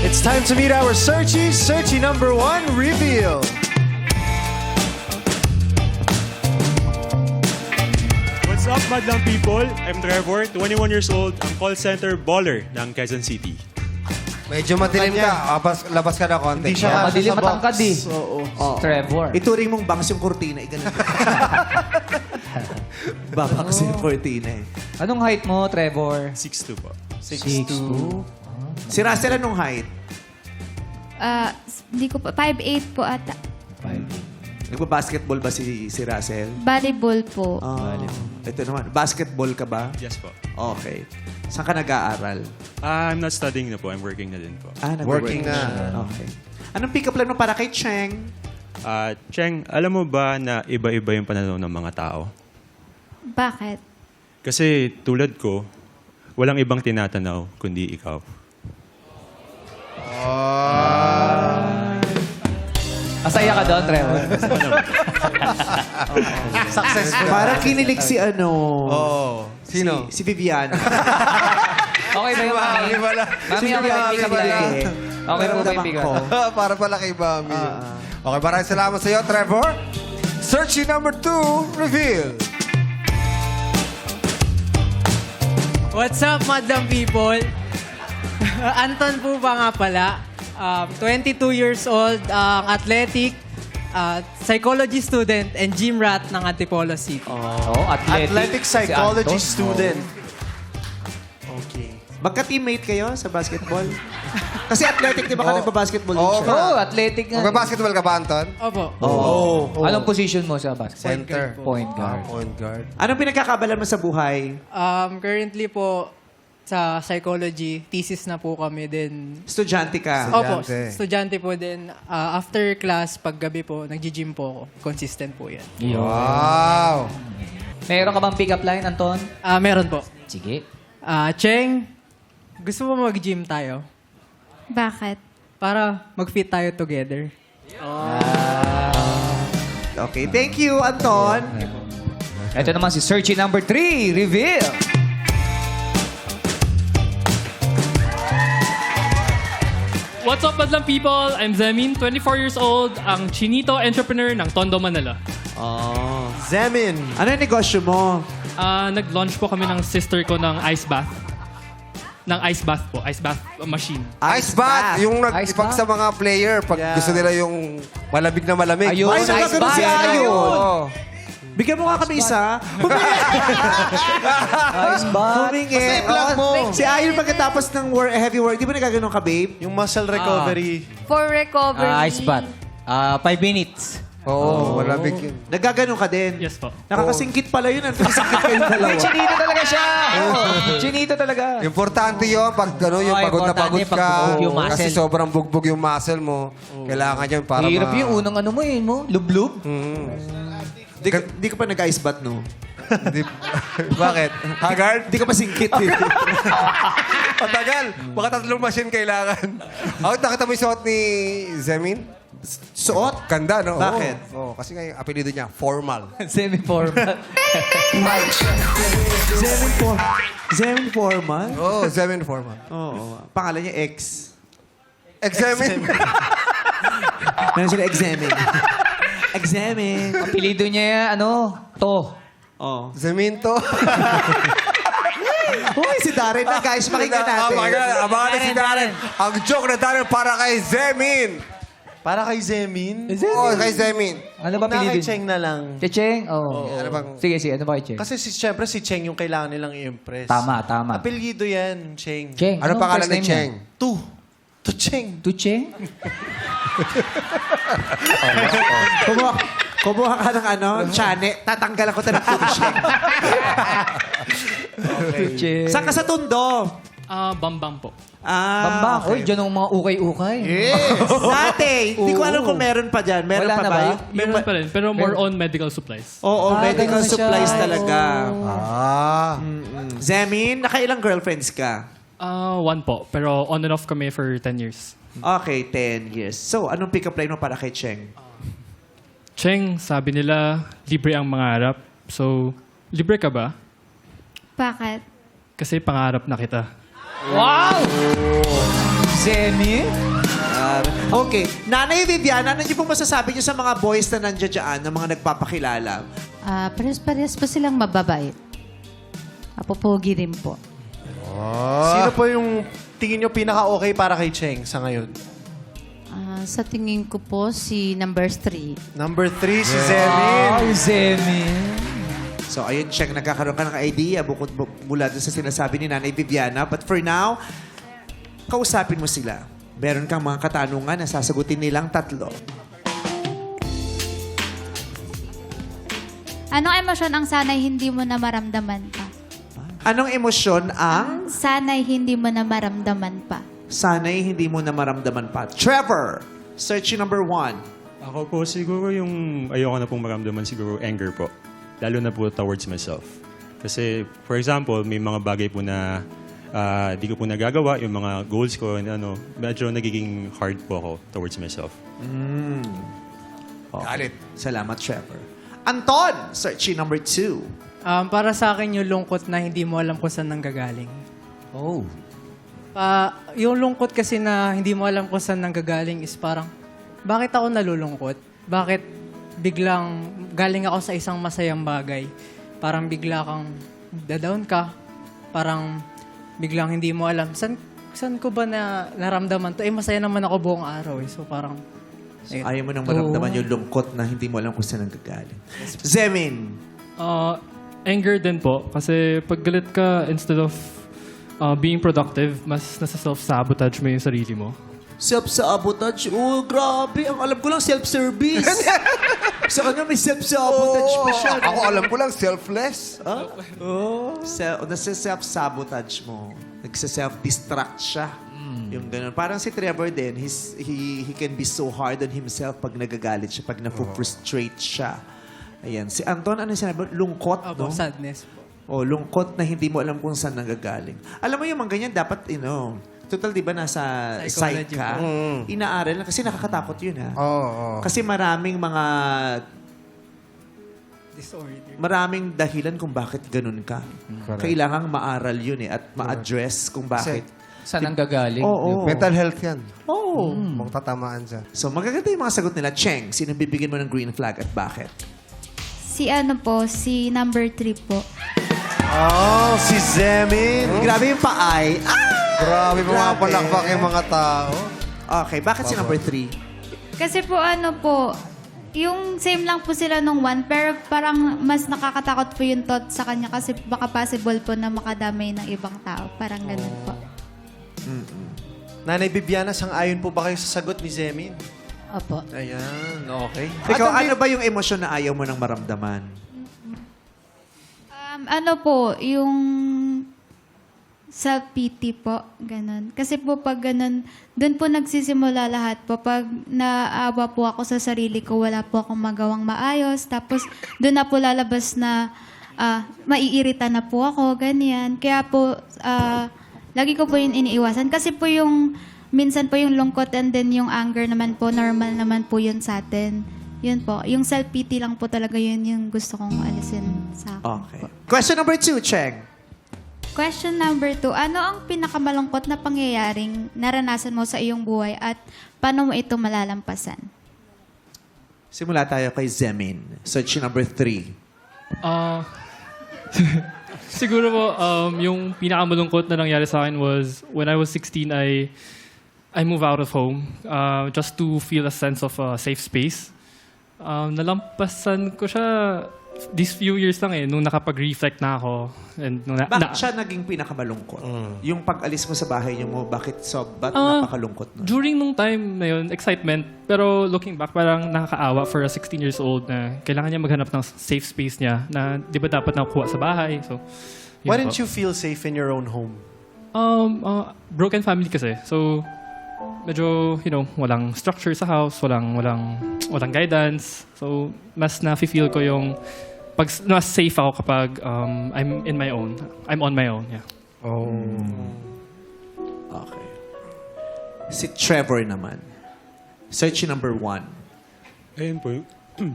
It's time to meet our searchies. Searchie number 1, reveal. What's up, madlang people? I'm Trevor, 21 years old, ang call center baller ng Quezon City. Medyo madilim ka. Labas ka na konti. Hindi siya Madilim sa matangkad box. eh. Oo. Trevor. Ituring mong bangs yung kurtina. Ganun. Bangs yung kurtina eh. Anong height mo, Trevor? 6'2 po. 6'2". Si Russell, anong height? Hindi ko pa, 5'8 po ata. Nagpa-basketball ba si Russell? Volleyball po. Ito naman. Basketball ka ba? Yes po. Okay. Saan ka nag-aaral? I'm not studying na po. I'm working na din po. Working na. Okay. Anong pick-up line mo para kay Cheng? Cheng, alam mo ba na iba-iba yung pananaw ng mga tao? Bakit? Kasi tulad ko, walang ibang tinatanaw kundi ikaw. Masaya ka doon, Trevor. Successful. Parang kinilig si ano. Oo. Sino? Si Viviana. Okay ba yung mami? Mami, okay ba yung pick-up line? Okay po ba yung pick-up? Para pala kay Bami. Okay, maraming salamat sa iyo, Trevor. Searchie number 2, reveal. What's up, madlang people? Anton po ba nga pala? 22 years old, athletic, psychology student, and gym rat ng Antipolo City. Oh, Athletic psychology Si Anton. student. Okay. Magka-teammate kayo sa basketball? Kasi athletic, di ba ka nagpa-basketball din siya? Oh, athletic nga. Magbabasketball ka ba, Anton? Opo. Anong position mo sa basketball? Center. Point guard. Point guard. Anong pinagkakabalan mo sa buhay? Currently po, sa psychology, thesis na po kami din. Estudyante ka. Opo, Estudyante. estudyante po din. After class, paggabi po, nag-gym po ako. Consistent po yan. Wow. Meron ka bang pick-up line, Anton? Meron po. Sige. Cheng, gusto mo mag-gym tayo? Bakit? Para mag-fit tayo together. Okay, thank you, Anton. Ito naman si Searchie number 3, reveal. What's up, madlang people? I'm Zemin, 24 years old, ang chinito entrepreneur ng Tondo, Manila. Zemin. Ano yung negosyo mo? Nag-launch po kami ng sister ko ng ice bath. Ng ice bath po, ice bath machine. Ice bath. Yung Ice pag bath. sa mga player, pag gusto nila yung malamig na malamig. Ayun, Ay, ice nagkakaroon bath. si Ayon. Oo. Bigyan mo nga kami isa. Ice bath. Humingi. block mo. Si Ayon pagkatapos ng heavy work, di ba nagkaganon ka, babe? Yung muscle recovery. For recovery. Ice bath. 5 minutes. Oo, malamig yun. Nagkaganon ka din. Yes po. Nakakasingkit pala yun. Nakakasingkit kayong dalawa. Chinito talaga siya. Chinito talaga. Importante yun pag yung Oo, pagod na importante pagod pag ka. bugbog yung muscle. Kasi sobrang bugbog yung muscle mo. Kailangan yun para Hirap yung unang ano mo eh, mo? Lublub? Di ka pa nag-ice bath, no? Bakit? Haggard? Di ka pa singkit eh. Patagal. Baka 3 machine kailangan. Nakita mo yung suot ni Zemin? Suot? Ganda, no? Bakit? Oo, kasi nga yung apelido niya, formal. Semi-formal. Zemin Forman? Oo, Zemin formal. Oo. Pangalan niya X. Examine. Meron sila examine. Examine. Apelido niya, To. Oh. Zemin to. Uy, si Darren na, guys. Pakinggan natin. Abangan na si Darren. Ang joke na Darren para kay Zemin. Para kay Zemin. Oo, kay Zemin. Ano ba Na apelido kay niya? Cheng na lang. Cheng? Oo. Ano bang... Sige, ano ba kay Cheng? Kasi syempre si Cheng yung kailangan nilang i-impress. Tama. Apelyido yan, Cheng. Cheng. Ano anong pangalan first ni name niya? Cheng? To Cheng. To Cheng? Kumuha ka ng Chane. Tatanggalan ko ito ng tutsyeng. To Cheng. Saan ka sa Tondo? Bambang po. Bambang. Uy, dyan ang mga ukay-ukay. Yes. Dati. Hindi ko alam kung meron pa dyan. Meron Wala pa na ba? ba? Meron pa rin, pero more on medical supplies. Oo, medical ganun siya. supplies talaga. Ah. Zemin, nakailang girlfriends ka? One po, pero on and off kami for 10 years. Okay, 10 years. So, anong pick-up line mo para kay Cheng? Cheng, sabi nila, libre ang mangarap. So, libre ka ba? Bakit? Kasi pangarap na kita. Zemi? Okay. Nanay Viviana, ano niyo pong masasabi niyo sa mga boys na nandiyan dyan, na mga nagpapakilala? Pares-pares po silang mababait. Apopogi rin po. Sino po yung tingin nyo pinaka-okay para kay Cheng sa ngayon? Sa tingin ko po, si number 3. Number 3, si Zemin. Zemi. So, ayun, Cheng, nagkakaroon ka ng idea mula dun sa sinasabi ni Nanay Viviana. But for now, kausapin mo sila. Meron kang mga katanungan na sasagutin nilang 3. Anong emosyon ang sanay hindi mo na maramdaman pa? Anong emosyon ang Sanay hindi mo na maramdaman pa. sanay hindi mo na maramdaman pa? Trevor, search yung number 1. Ako po siguro yung ayoko na pong maramdaman siguro anger po. Lalo na po towards myself. Kasi, for example, may mga bagay po na di ko po nagagawa, yung mga goals ko, and medyo nagiging hard po ako towards myself. Okay. Salamat, Trevor. Anton, search yung number 2. Para sa akin yung lungkot na hindi mo alam kung saan nanggagaling. Oh. Yung lungkot kasi na hindi mo alam kung saan nanggagaling is parang, bakit ako nalulungkot? Bakit biglang galing ako sa isang masayang bagay? Parang bigla kang down ka. Parang biglang hindi mo alam, saan ko ba na naramdaman to? Masaya naman ako buong araw. So parang, Ayaw mo nang maramdaman yung lungkot na hindi mo alam kung saan nanggagaling. Zemin, Anger din po. Kasi pag galit ka, instead of being productive, mas nasa self-sabotage mo yung sarili mo. self-sabotage? Oh, grabe. Ang alam ko lang self-service. Sa kanya may self-sabotage pa siya. Ako alam ko lang, selfless. Nasa self-sabotage mo. Nagsa-self-destruct siya. Yung ganun. Parang si Trevor din, he can be so hard on himself pag nagagalit siya, pag na-frustrate siya. Ayan. Si Anton, ano yung sinabi? Lungkot, no? sadness po. O, lungkot na hindi mo alam kung saan nanggagaling. Alam mo yung mga ganyan, dapat, total, di ba, nasa psych Psychology ka? Inaaral na. Kasi nakakatakot yun, ha? Oo. Kasi maraming mga Disorder. maraming dahilan kung bakit ganun ka. Kailangang maaral yun at ma-address kung bakit. Saan ang gagaling? Oo. Mental health yan. Oo. Magtatamaan siya. So, magaganda yung mga sagot nila. Cheng, sino bibigyan mo ng green flag at bakit? Si number 3 po. Oh, si Zemin. Grabe yung paay. Grabe mga palakpak yung mga tao. Okay, bakit si number 3? Kasi po yung same lang po sila nung 1, pero parang mas nakakatakot po yung thought sa kanya kasi baka possible po na makadamay ng ibang tao. Parang ganun po. Nanay Bibiana, sang-ayon po ba kayo sa sagot ni Zemin? Opo. Ayan, okay. Ikaw, ano ba yung emosyon na ayaw mo nang maramdaman? Yung self-pity po, ganun. Kasi po pag ganun, doon po nagsisimula lahat po. Pag naawa po ako sa sarili ko, wala po akong magawang maayos. Tapos doon na po lalabas na maiirita na po ako, ganyan. Kaya po, lagi ko po yun iniiwasan. Kasi po minsan po yung lungkot and then yung anger naman po, normal naman po yun sa atin. Yun po. Yung self-pity lang po talaga yun yung gusto kong alisin sa akin. Okay. Question number 2, Cheng. Question number 2. Ano ang pinakamalungkot na pangyayaring naranasan mo sa iyong buhay at paano mo ito malalampasan? Simula tayo kay Zemin. Search number 3. Siguro po, yung pinakamalungkot na nangyari sa akin was when I was 16, I moved out of home just to feel a sense of safe space. Nalampasan ko siya these few years lang nung nakapag-reflect na ako. And Bakit siya naging pinakamalungkot? Yung pag-alis mo sa bahay niyo mo, ba't napakalungkot nun? During nung time na yun, excitement. Pero looking back, parang nakakaawa for a 16 years old na kailangan niya maghanap ng safe space niya na di ba dapat nakukuha sa bahay. So, Why didn't you feel safe in your own home? Broken family kasi. So, medyo, walang structure sa house, walang guidance. So, mas na-feel ko yung mas safe ako kapag I'm on my own. Yeah. Oh. Okay. Si Trevor naman. Search number 1. Ayun po.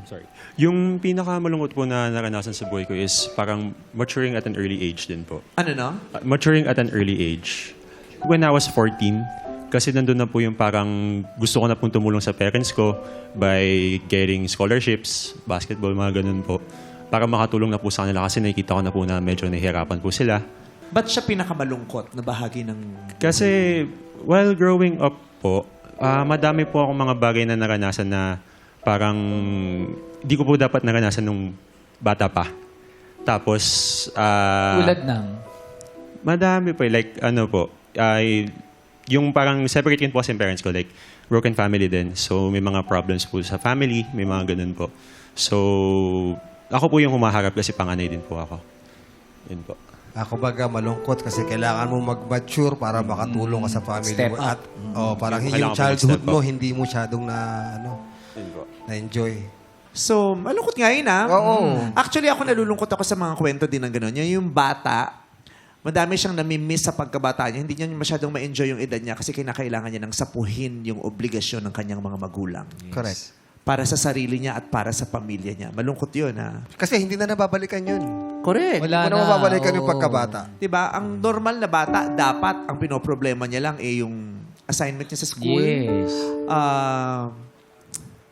Sorry. Yung pinakamalungkot po na naranasan sa buhay ko is parang maturing at an early age din po. Ano no? Maturing at an early age. When I was 14, kasi nandun na po yung parang gusto ko na pong tumulong sa parents ko by getting scholarships, basketball, mga ganun po. Para makatulong na po sa kanila kasi nakikita ko na po na medyo nahihirapan po sila. Ba't siya pinakamalungkot na bahagi ng... Kasi while growing up po, madami po akong mga bagay na naranasan na parang di ko po dapat naranasan nung bata pa. Tapos... Tulad ng? Madami po. Like, ano po, yung parang separate yun po kasi yung parents ko. Like, broken family din. So, may mga problems po sa family. May mga ganun po. So, ako po yung humaharap kasi panganay din po ako. Yun po. Ako baga malungkot kasi kailangan mo mag-mature para makatulong ka sa family Step mo. up. At parang Kailangan yung mo childhood mag-step mo, up. hindi mo masyadong na-enjoy. So, malungkot nga yun, ha? Oo. Actually, ako nalulungkot ako sa mga kwento din ng gano'n. Yung bata, madami siyang namimiss sa pagkabata niya. Hindi niya masyadong ma-enjoy yung edad niya kasi kinakailangan niya ng sapuhin yung obligasyon ng kanyang mga magulang. Correct. Para sa sarili niya at para sa pamilya niya. Malungkot yun, ha? Kasi hindi na nababalikan yun. Correct. Wala Hindi mo na mababalikan yung oo. pagkabata. Diba? Ang normal na bata, dapat ang pinoproblema niya lang yung assignment niya sa school. Yes.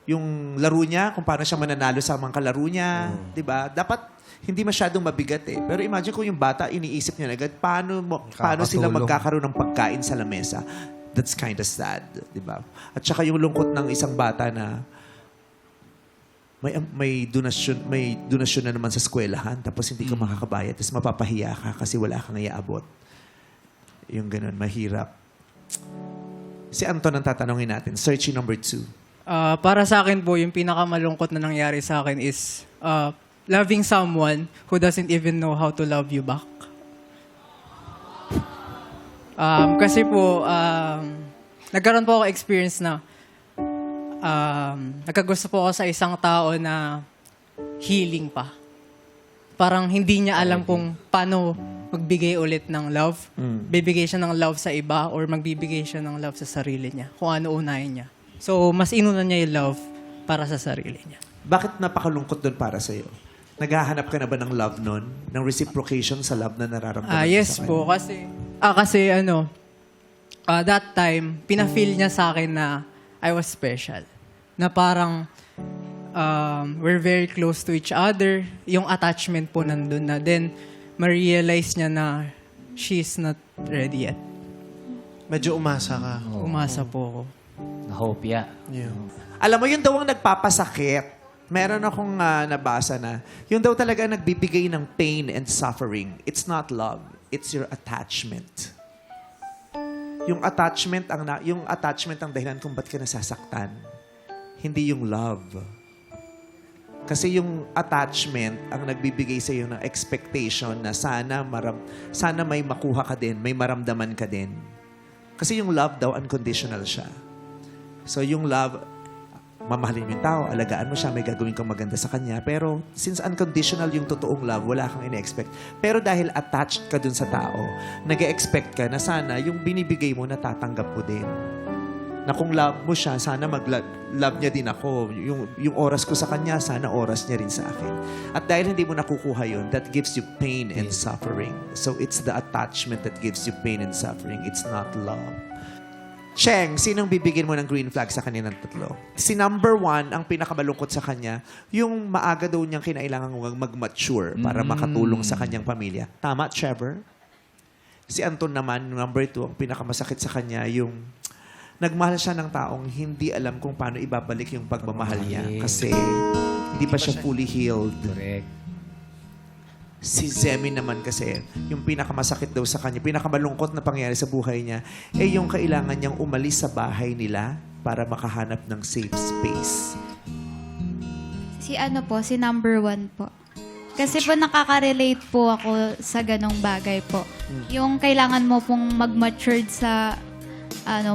Yung laro niya, kung paano siya mananalo sa mga kalaro niya. Diba? Dapat hindi masyadong mabigat eh. Pero imagine kung yung bata, iniisip niya na agad, paano sila Kakatulong. magkakaroon ng pagkain sa lamesa. That's kind of sad. Diba? At saka yung lungkot ng isang bata na may donasyon na naman sa eskwelahan tapos hindi ka makakabayad tapos mapapahiya ka kasi wala kang iaabot. Yung ganun, mahirap. Si Anton ang tatanungin natin. Searching number 2. Para sa akin po, yung pinakamalungkot na nangyari sa akin is loving someone who doesn't even know how to love you back. Kasi po, nagkaroon po ako experience na nagkagusto po ako sa isang tao na healing pa. Parang hindi niya alam kung paano magbigay ulit ng love. Bibigay siya ng love sa iba or magbibigay siya ng love sa sarili niya. Kung ano unahin niya. So, mas inuna niya yung love para sa sarili niya. Bakit napakalungkot doon para sa'yo? Naghahanap ka na ba ng love nun? Ng reciprocation sa love na nararamdaman mo Yes sa kanya? po. Kasi that time, pina-feel niya sa akin na I was special. Na parang we're very close to each other. Yung attachment po nandun na. Then, ma-realize niya na she's not ready yet. Medyo umasa ka. Umasa po ako. Nahopya. Yeah. Alam mo, yun daw ang nagpapasakit. Meron akong nabasa na, yun daw talaga nagbibigay ng pain and suffering. It's not love. It's your attachment. Yung attachment ang dahilan kung ba't ka nasasaktan. Hindi yung love. Kasi yung attachment ang nagbibigay sa iyo ng expectation na sana may makuha ka din, may maramdaman ka din. Kasi yung love daw unconditional siya. So yung love, mamahalin mo yung tao, alagaan mo siya, may gagawin kang maganda sa kanya. Pero since unconditional yung totoong love, wala kang ine-expect. Pero dahil attached ka dun sa tao, nag-expect ka na sana yung binibigay mo natatanggap ko din. Na kung love mo siya, sana mag-love niya din ako. Yung oras ko sa kanya, sana oras niya rin sa akin. At dahil hindi mo nakukuha yun, that gives you pain and suffering. So it's the attachment that gives you pain and suffering. It's not love. Cheng, sinong bibigyan mo ng green flag sa kanilang tatlo? Si number 1, ang pinakamalungkot sa kanya, yung maaga daw niyang kinailangan mag-mature para makatulong sa kanyang pamilya. Tama, Trevor? Si Anton naman, number 2, ang pinakamasakit sa kanya, yung nagmahal siya ng taong hindi alam kung paano ibabalik yung pagmamahal niya kasi hindi pa siya fully healed. Correct. Si Zemi naman kasi, yung pinakamasakit daw sa kanya, pinakamalungkot na pangyari sa buhay niya, yung kailangan niyang umalis sa bahay nila para makahanap ng safe space. Si number 1 po. Kasi po nakaka-relate po ako sa ganong bagay po. Yung kailangan mo pong mag-matured sa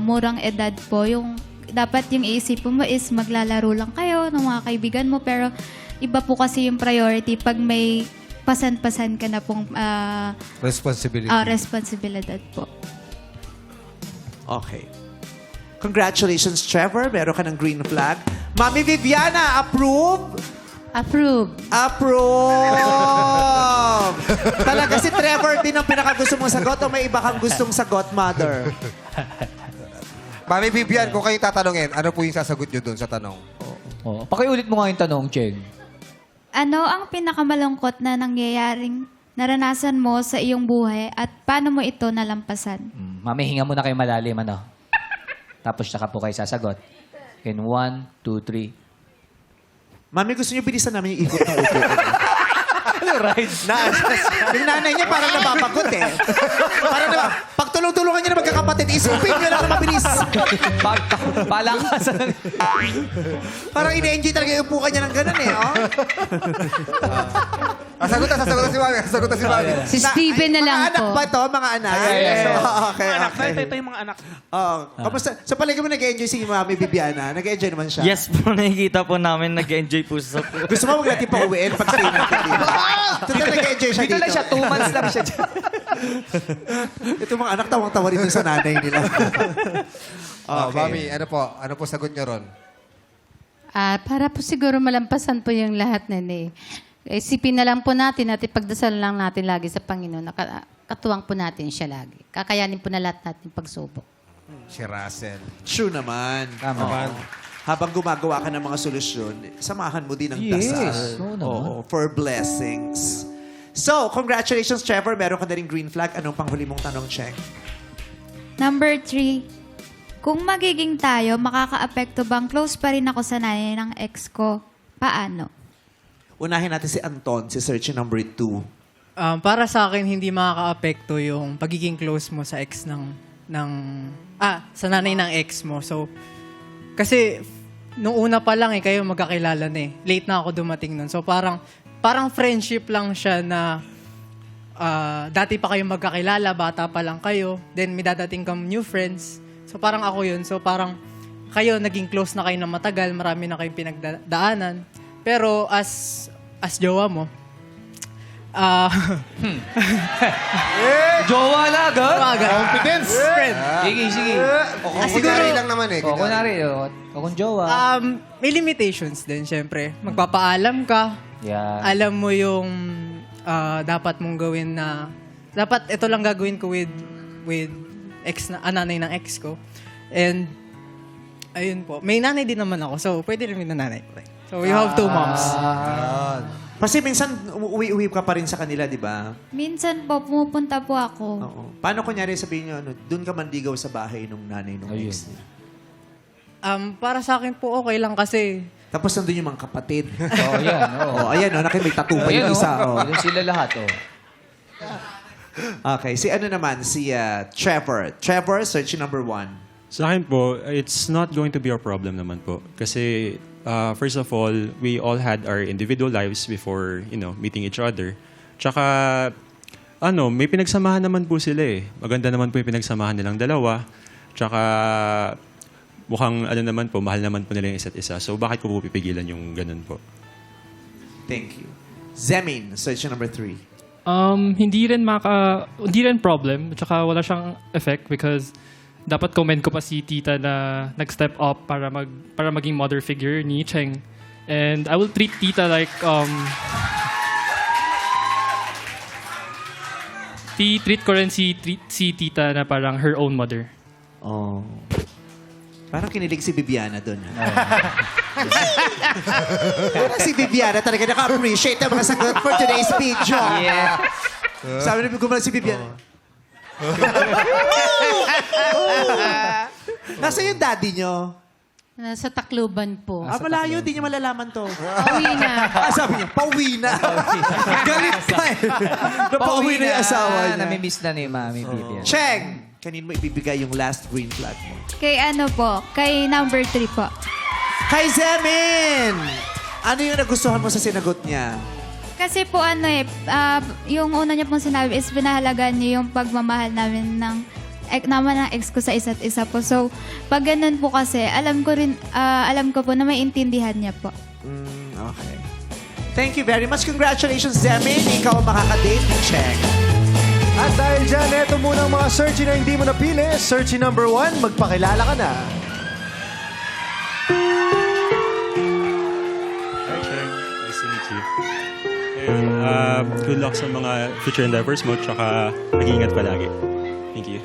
murang edad po. Yung dapat yung iisipin mo is maglalaro lang kayo ng mga kaibigan mo. Pero iba po kasi yung priority pag may pasan-pasan ka na pong Responsibility. responsibilidad po. Okay. Congratulations, Trevor. Meron ka ng green flag. Mami Viviana, approve? Approve. Approve! Talaga si Trevor din ang pinakagusto mong sagot o may iba kang gustong sagot, Mother? Mami Vivian, kung kayo tatanungin, ano po yung sasagot nyo dun sa tanong? Oh, pakiulit mo nga yung tanong, Cheng. Ano ang pinakamalungkot na nangyayaring naranasan mo sa iyong buhay at paano mo ito nalampasan? Mami, hinga muna kayo malalim, ano? Tapos saka po kayo sasagot. In 1, 2, 3. Mami, gusto niyo bilisan namin yung ikot ng upo. Right. Yung nanay niya parang napapagot eh. Parang pag tulong-tulungan niya na magkakapatid, isupin niyo lang na mabilis. Palakasan. Parang ine-enjoy talaga yung upukan niya ng ganun eh. Oh? Sasagot na si Mami. Sasagot na si Mami. Si Steven na lang Mga anak po. ba to? Mga anak? Okay, okay. Ito yung mga anak. Kamusta? Sa palagi mo nag-enjoy si Mami Bibiana? Nag-enjoy naman siya? Yes po, nakikita po namin nag-enjoy po sa Gusto mo huwag natin pa-uwiin pag stay natin dito? Total nag-enjoy siya dito. Dito lang siya, 2 months lang siya dyan. Ito mga anak, tawang-tawa rin dun sa nanay nila. Mami, ano po sagot nyo ron? Para po siguro malampasan po yung lahat na isipin na lang po natin at ipagdasal lang natin lagi sa Panginoon. Katuwang po natin siya lagi. Kakayanin po na lahat natin pagsubok. Si Russell. True naman. Tama. Oo. Habang gumagawa ka ng mga solusyon, samahan mo din ang dasal. Oo naman. For blessings. So, congratulations, Trevor. Meron ka na rin green flag. Anong panghuli mong tanong, Cheng? Number 3. Kung magiging tayo, makaka-apekto bang close pa rin ako sa nanay ng ex ko? Paano? Unahin natin si Anton, si searching number 2. Para sa akin, hindi makaka-apekto yung pagiging close mo sa ex sa nanay ng ex mo. So, kasi, nung una pa lang kayo magkakilala na eh. Late na ako dumating nun. So, parang friendship lang siya na dati pa kayo magkakilala, bata pa lang kayo. Then, may dadating kang new friends. So, parang ako yun. So, parang kayo, naging close na kayo na matagal. Marami na kayong pinagdaanan. Pero, as jowa mo, Jowa na agad? Confidence! friend. Sige. Kunwari lang naman eh. O, kunwari, kung jowa. May limitations din, syempre. Magpapaalam ka. Yan. Alam mo yung dapat mong gawin na dapat ito lang gagawin ko with nanay ng ex ko. And ayun po. May nanay din naman ako. So, pwede rin yung nanay ko. So, you have 2 moms. Kasi minsan, uwi ka pa rin sa kanila, di ba? Minsan po, pumupunta po ako. Oo. Paano kunyari sabihin nyo, doon ka mandigaw sa bahay nung nanay nung ex niya? Para sa akin po, okay lang kasi Tapos nandun yung mga kapatid. Oo, yan. Oo. Ayan, may tattoo pa yung isa. Yan sila lahat, Okay, si Trevor. Trevor, searching number 1. Sa akin po, it's not going to be our problem naman po. Kasi, first of all, we all had our individual lives before, meeting each other. Tsaka, may pinagsamahan naman po sila eh. Maganda naman po yung pinagsamahan nilang dalawa. Tsaka, mukhang naman po, mahal naman po nila yung isa't isa. So, bakit ko po pipigilan yung ganun po? Thank you. Zemin, searching number 3. Hindi rin problem. Tsaka wala siyang effect because dapat comment ko pa si tita na nag-step up para maging mother figure ni Cheng. And I will treat tita like treat ko rin si tita na parang her own mother. Oh. Parang kinilig si Bibiana doon. Parang si Bibiana talaga naka-appreciate ang mga sagot for today's video. Yeah. Sabi na gumawa si Bibiana. Nasaan yung daddy nyo? Nasa Tacloban po. Malayo, di niya malalaman to. Pauwi na. Sabi niya, pauwi na. Galit pa eh. Napauwi na yung asawa niya. Namimiss na ni Mami Vivian. Cheng! Kanin mo ibibigay yung last green flag mo? Kay number 3 po. Kay Zemin! Ano yung nagustuhan mo sa sinagot niya? Kasi po yung una niya pong sinabi is pinahalagaan niyo yung pagmamahal namin ng ex ko sa isa't isa po. So, pag ganun po kasi, alam ko po na may intindihan niya po. Okay. Thank you very much. Congratulations, Zemin. Ikaw ang makakadate ni Cheng. At dahil dyan, Eto muna ang mga searchy na hindi mo napili. Searchy number 1, magpakilala ka na. Hi, Cheng. Nice to meet you. And, good luck sa mga future endeavors mo, tsaka mag-iingat palagi. Thank you.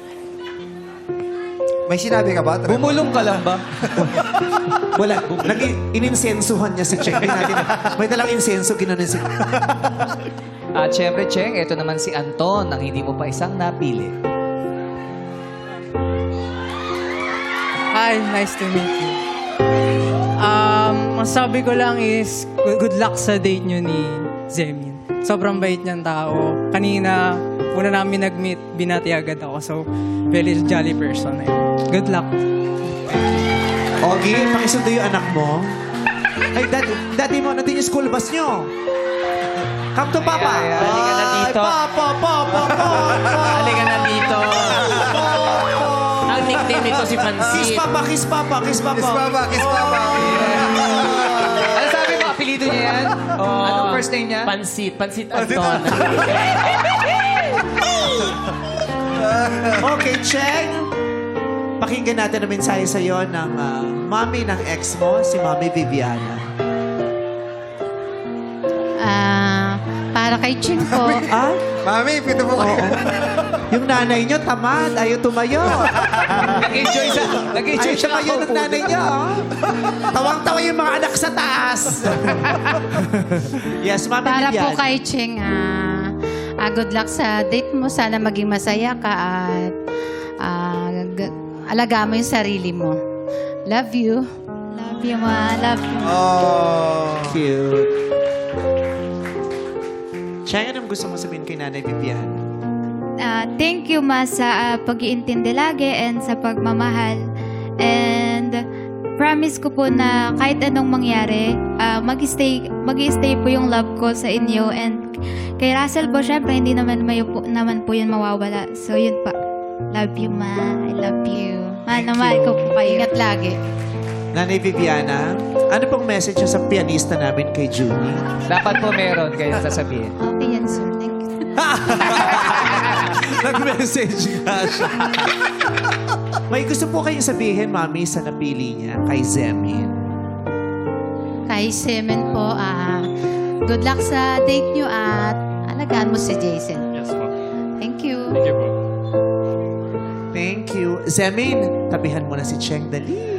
May sinabi ka ba? Trevor? Bumulong ka lang ba? Wala. Ininsensuhan niya si Cheng. May dalang insenso, ginanon si... At syempre, Cheng, ito naman si Anton, ang hindi mo pa isang napili. Hi, nice to meet you. Masabi ko lang is, good luck sa date nyo ni Zemin. Sobrang bait niyang tao. Kanina, una namin nag-meet, binati agad ako. So, very jolly person na yun. Good luck. Ogie, pakisundo yung anak mo. Ay, daddy mo, nandun yung school bus nyo. Come to Papa. Halika na dito. Ay, Papa. Halika na dito. Ang nickname nito si Kiss Pansit. Papa. Kiss Papa, kiss Papa. Ano sabi mo? Apelido niya yan? Anong first name niya? Pansit Anton. Okay, Cheng. Pakinggan natin ang mensahe sa'yo ng mami ng ex mo, si Mami Viviana. Para kay Cheng po. Ah? Mami, pito mo kayo. Yung nanay nyo, tamad. Ayaw tumayo. Nag-enjoy siya. Nag-enjoy Ayaw siya tumayo ng nanay nyo. oh. Tawang-tawa yung mga anak sa taas. Yes, Mami Para po Viviana. kay Cheng, good luck sa date mo. Sana maging masaya ka at alagaan mo yung sarili mo. Love you. Love you, ma. Love you. Oh. Cute. Cheng, anong gusto mo sabihin kay Nanay Viviana? Thank you, ma, sa pag-iintindi lagi and sa pagmamahal. And promise ko po na kahit anong mangyari, mag-stay po yung love ko sa inyo. And kay Russell po, syempre, hindi naman po yun mawawala. So, yun pa. Love you, ma. I love you. Mahal na mahal ko po kayo. Ingat lagi. Nanay Viviana, ano pong message nyo sa pianista namin kay Junie? Dapat po meron kayo sasabihin. Okay yan, sir. Thank you. Nag-message nga siya. May gusto po kayong sabihin, Mami, sa napili niya kay Zemin. Kay Semen po, good luck sa date nyo at alagaan mo si Jason. Yes po. Thank you. Thank you po. Thank you. Zemin, tabihan mo na si Cheng dali.